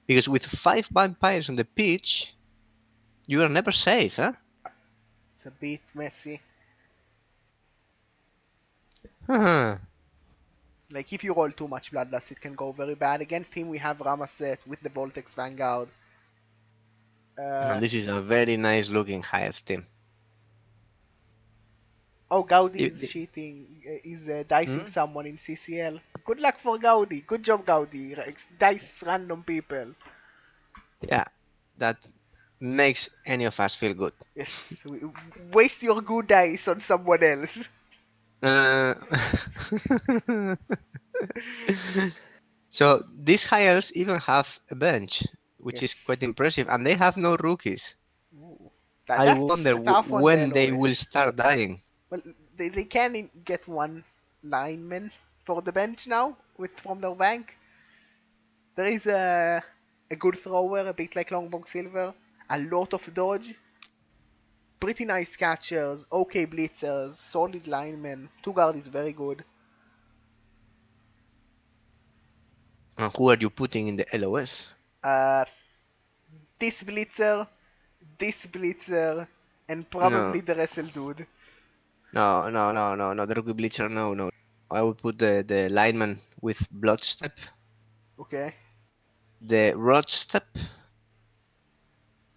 Because with 5 vampires on the pitch, you are never safe, huh? Yeah, it's a bit messy. Huh. Like, if you roll too much Bloodlust, it can go very bad. Against him, we have Ramaset with the Voltex Vanguard. Uh, And this is a very nice looking hive team. oh, Gaudi It- is the- cheating. Is dicing hmm? someone in CCL. Good luck for Gaudi. Good job, Gaudi. Dice random people. Yeah, that makes any of us feel good. Yes, waste your good dice on someone else. Uh, so these hires even have a bench, which is Yes. quite impressive, and they have no rookies. Ooh. I That's wonder a tough one, when they Veloe. will start dying. Well, they can get one lineman for the bench now with from their bank. There is a good thrower, a bit like Longbong Silver, a lot of dodge, pretty nice catchers, okay blitzers, solid linemen. Two guard is very good. And who are you putting in the LOS? Uh, this blitzer, this blitzer, and No, probably the wrestle dude. no. The rookie bleacher, no. I would put the lineman with Bloodstep, Okay, the Rodstep,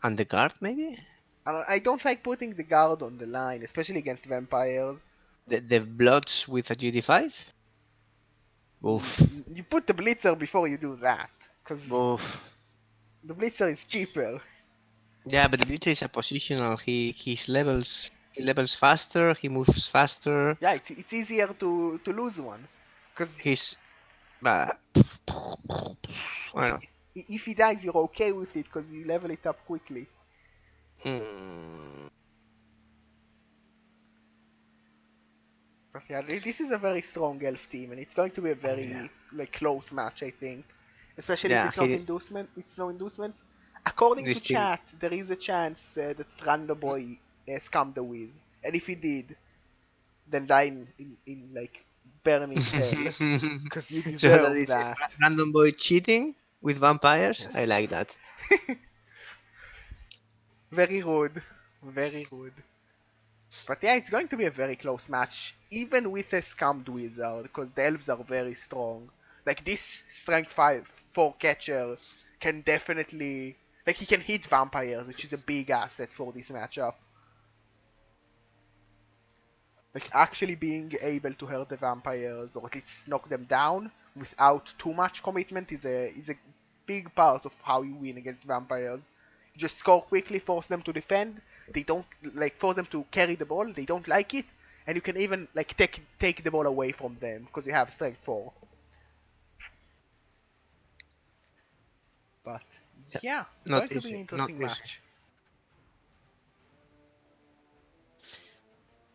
and the guard maybe. I don't like putting the guard on the line, especially against vampires. The Bloods with a GD5. Oof, You put the blitzer before you do that, because oof. the blitzer is cheaper. Yeah, but the bleacher is a positional. He levels faster. He moves faster. Yeah, it's easier to lose one, because He's uh, well, if he dies, you're okay with it because you level it up quickly. mm, But yeah, this is a very strong elf team, and it's going to be a yeah, very like close match, I think. Especially if yeah. it's not inducement, it's no inducements. According to This team. chat, there is a chance that Random Boy scammed the Wiz, and if he did, then die in like burning hell, because you So that deserve is that. random boy cheating with vampires. I Yes. like that. Very rude. Very rude. But yeah, it's going to be a very close match, even with a scammed wizard, because the elves are very strong. Like this strength 5 4 catcher can definitely like he can hit vampires, which is a big asset for this matchup. Like actually being able to hurt the vampires or at least knock them down without too much commitment is a big part of how you win against vampires. You just score quickly, force them to defend. They don't like force them to carry the ball. They don't like it, and you can even like take the ball away from them because you have strength 4. But Yeah, yeah, it's going not to be an easy. Not interesting easy. match.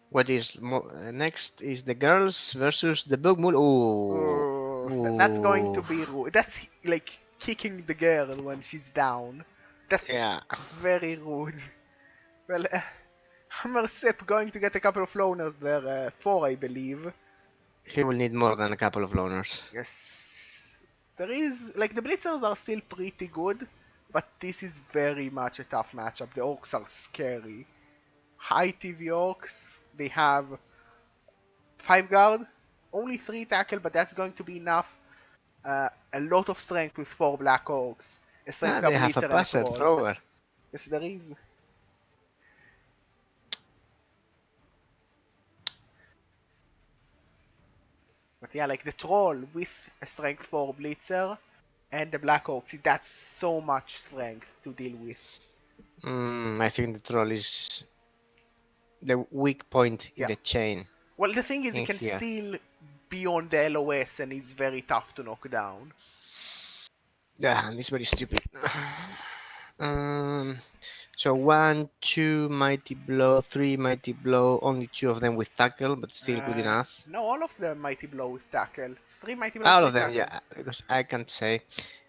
What is next is the girls versus the Bugmul. Ooh, That's going to ooh. be rude. That's like kicking the girl when she's down. That's Yeah, very rude. Well, Hammersep going to get a couple of loaners there, 4 I believe. he will need more than a couple of loners. Yes. There is, like the Blitzers are still pretty good, but this is very much a tough matchup. The Orcs are scary. High TV Orcs, they have 5 guard, only 3 tackle, but that's going to be enough. A lot of strength with 4 Black Orcs. A strength Ah, they have a Blitzer and a passer Troll. thrower. Yes, there is. But yeah, like the Troll with a strength 4 Blitzer and the Black Orcs, that's so much strength to deal with. I think the troll is the weak point in Yeah. the chain Well, the thing is, he in can here. still be on the LOS and he's very tough to knock down. Yeah, and it's very stupid. um, so one, two mighty blow, three mighty blow. Only two of them with tackle, but still good enough. No, all of them Mighty Blow with Tackle. 3 Mighty Blows All with of them, Tackle. yeah, because I can't say,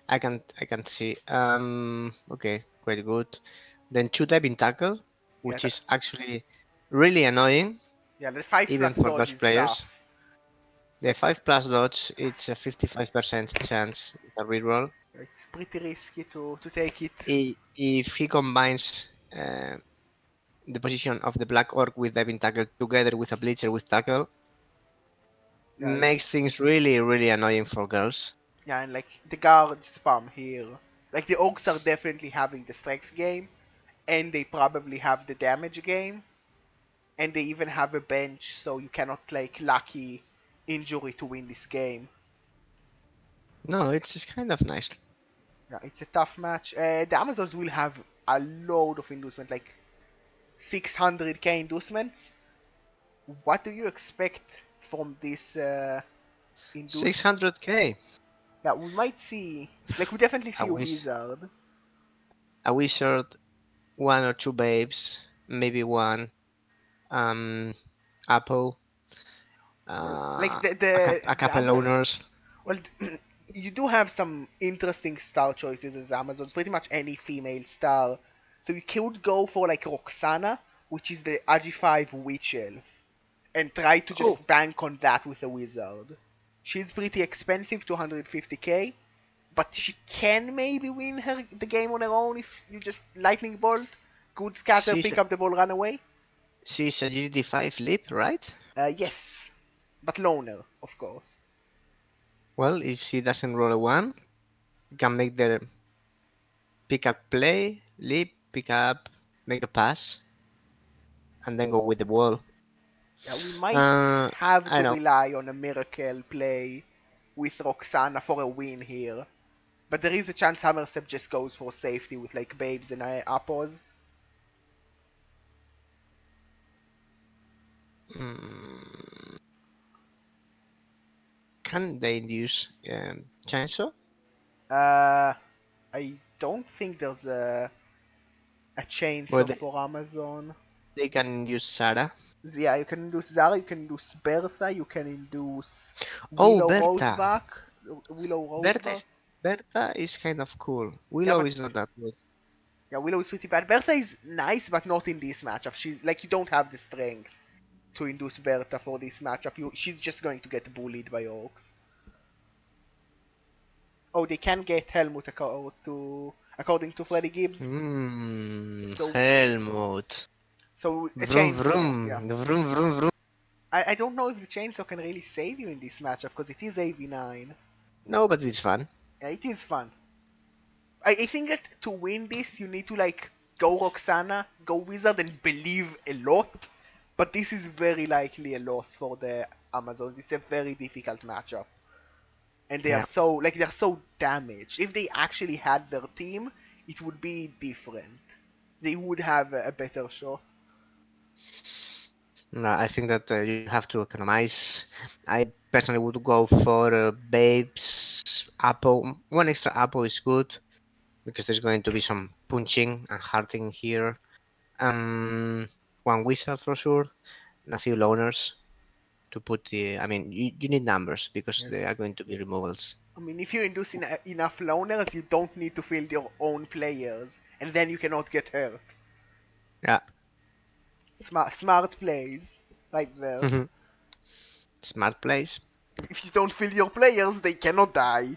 I can't see. Okay, quite good. Then two diving tackle, Yeah, which is actually really annoying, yeah, the 5 even plus for dodge those is tough. players. The 5 plus dodge, it's a 55% chance with a reroll. It's pretty risky to take it. If he combines the position of the Black Orc with diving tackle together with a Bleacher with tackle, Yeah, makes things really, really annoying for girls. yeah, and like the guard spam here. Like the Orcs are definitely having the strength game, and they probably have the damage game, and they even have a bench, so you cannot like lucky injury to win this game. No, it's kind of nice. Yeah, it's a tough match. The Amazons will have a load of inducement, like 600k inducements. What do you expect from this induced? 600k. Yeah, we might see, like, we definitely I see a wish wizard. a wizard, one or two babes, maybe one um apple, Well, like a the couple owners. well, you do have some interesting star choices as Amazons. Pretty much any female star. So you could go for like Roxana, which is the Agi5 witch elf, and try to Oh, just bank on that with a wizard. She's pretty expensive, 250k, but she can maybe win the game on her own if you just lightning bolt, good scatter, she's pick up the ball, run away. she's agility 5 leap, right? Yes, but loner, of course. Well, if she doesn't roll a one, you can make the pick up play, leap, pick up, make a pass, and then go with the ball. Yeah, we might have I to know. rely on a miracle play with Roxana for a win here. But there is a chance Hammersep just goes for safety with like Babes and Apples. Mm, can they induce chainsaw? Uh, I don't think there's a Well, chainsaw for Amazon. they can induce Sarah. Yeah, you can induce Zara, you can induce Bertha, you can induce Oh, Willow Berta. Roseback, Willow Berta Roseback. is, Berta is kind of cool. Yeah, Willow but is not that good. yeah, Willow is pretty bad. Bertha is nice, but not in this matchup. She's like you don't have the strength to induce Bertha for this matchup. She's just going to get bullied by Orcs. Oh, they can get Helmut according to Freddy Gibbs. So Helmut. so a Vroom chainsaw. Yeah, vroom. Vroom vroom vroom. I don't know if the chainsaw can really save you in this matchup because it is AV9. No, but it's fun. Yeah, it is fun. I think that to win this, you need to like go Roxana, go Wizard, and believe a lot. But this is very likely a loss for the Amazon. It's a very difficult matchup, and Yeah. they're so damaged. If they actually had their team, it would be different. They would have a better shot. No, I think that you have to economize. I personally would go for Babes Apple. One extra apple is good because there's going to be some punching and hurting here. Um, one wizard for sure, and a few loners to put the. I mean, you need numbers because Yes. they are going to be removals. I mean, if you induce enough loners, you don't need to field your own players, and then you cannot get hurt. Yeah. Smart plays, right there. Smart plays. If you don't field your players, they cannot die.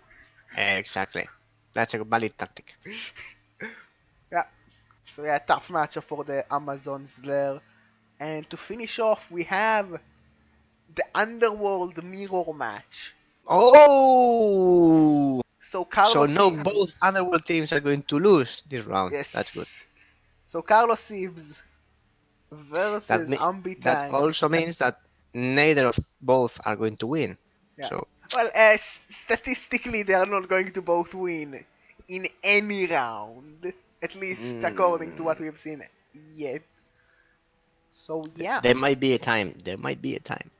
Exactly. That's a valid tactic. Yeah. So yeah, tough matchup for the Amazons there. And to finish off, we have the Underworld Mirror match. Oh! So So Carlos no, Sims, both underworld teams are going to lose this round. That's good. yes. So Carlos Sims That versus me that Ambitank. also means that neither of both are going to win. Yeah. So Well, statistically, they are not going to both win in any round, at least according to what mm, we've seen yet. So yeah, there might be a time. There might be a time.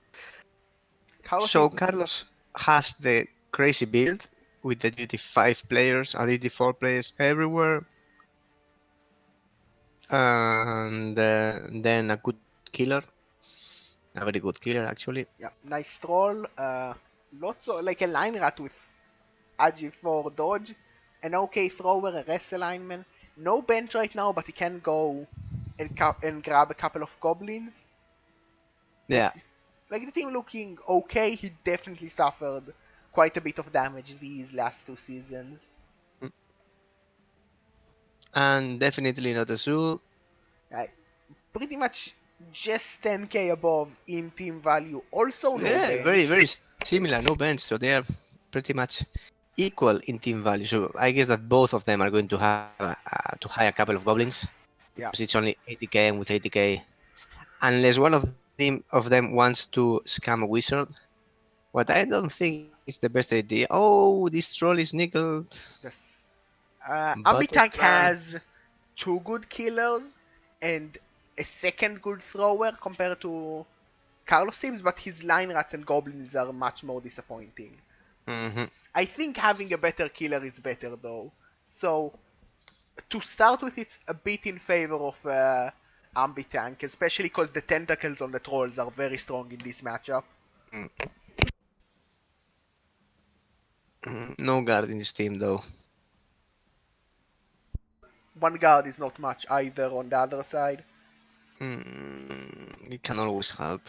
Carlos So Sims. Carlos has the crazy build with the duty 5 players and duty 4 players everywhere, and then a good killer, a very good killer actually. Yeah, nice troll. Lots of like a line rat with Agi for dodge, an okay thrower, a rest alignment. No bench right now, but he can go and grab a couple of goblins. Yeah. Like the team looking okay. He definitely suffered quite a bit of damage these last 2 seasons. And definitely not a zoo. Uh, Pretty much just 10k above in team value. Also no Yeah, very, bench. very similar. No bench, so they are pretty much equal in team value. So I guess that both of them are going to have to hire a couple of goblins Yeah, because it's only 80k, and with 80k, unless one of them wants to scam a wizard, what I don't think is the best idea. Oh, this troll is nickel yes. Ambitank butterfly. has two good killers and a second good thrower compared to Carlos Sims, but his line rats and goblins are much more disappointing. Hmm. I think having a better killer is better though. So to start with, it's a bit in favor of Ambitank, especially because the tentacles on the trolls are very strong in this matchup. No guard in this team though. One guard is not much either on the other side. It can always help.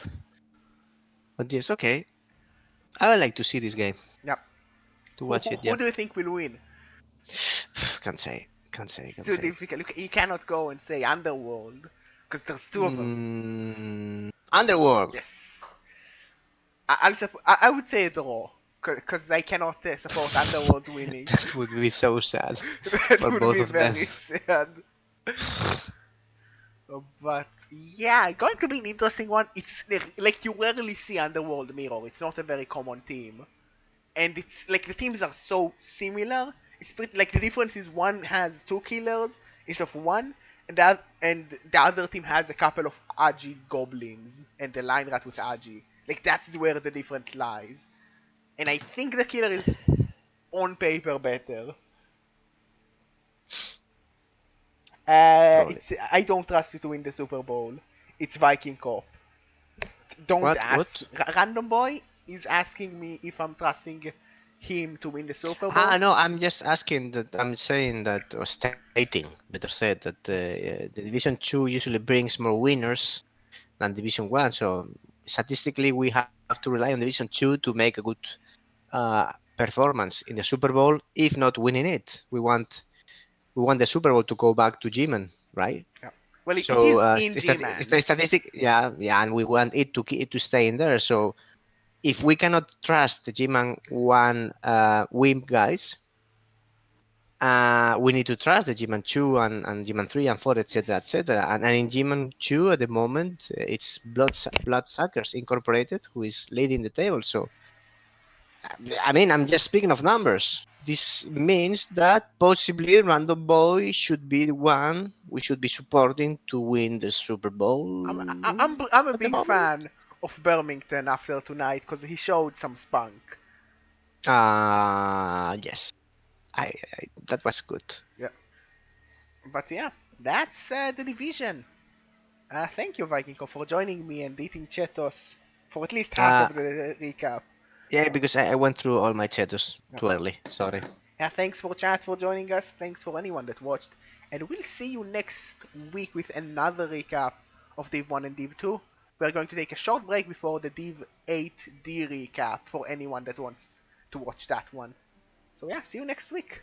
But yes, okay. I would like to see this game, Yeah. to Who, watch who, it. who Yeah. do you think will win? Can't say. Can't say. It's Can't too say. difficult. You cannot go and say Underworld because there's two of them. Underworld. Yes. I would say a draw because I cannot support Underworld winning. That would be so sad That for would both be of them. very sad. But yeah, going to be an interesting one. It's like you rarely see Underworld Mirror. It's not a very common team, and it's like the teams are so similar. It's pretty, like the difference is one has two killers instead of one, and the other team has a couple of Agi goblins and the line rat with Agi. Like that's where the difference lies. And I think the killer is on paper better. Probably. It's I don't trust you to win the Super Bowl. It's vikingkop. Don't What? ask. What? Random boy is asking me if I'm trusting him to win the Super Bowl. Ah, no. I'm just asking that. I'm saying that, or stating, better said, that Yes. the Division 2 usually brings more winners than Division 1. So statistically, we have to rely on Division 2 to make a good performance in the Super Bowl. If not winning it, we want the Super Bowl to go back to Gman, right? Yeah. Well, it So is in G-Man. statistic, yeah, yeah, and we want it to stay in there. So if we cannot trust the Gman one win guys, we need to trust the Gman two and Gman 3 and 4, etc., Yes. etc. And in Gman 2 at the moment, it's Bloodsuckers Incorporated who is leading the table. So I mean, I'm just speaking of numbers. This means that possibly Random Boy should be the one we should be supporting to win the Super I'm Bowl I- I'm a at the big moment. fan of Birmingham after tonight because he showed some spunk. Yes, that was good. Yeah. But yeah, that's the division. Thank you, Vikingo, for joining me and eating Chetos for at least half Uh, of the recap. yeah, because I went through all my chatos Yeah. too early. Sorry. Yeah, thanks for chat for joining us. Thanks for anyone that watched. And we'll see you next week with another recap of Div 1 and Div 2. We're going to take a short break before the Div 8D recap for anyone that wants to watch that one. So yeah, see you next week.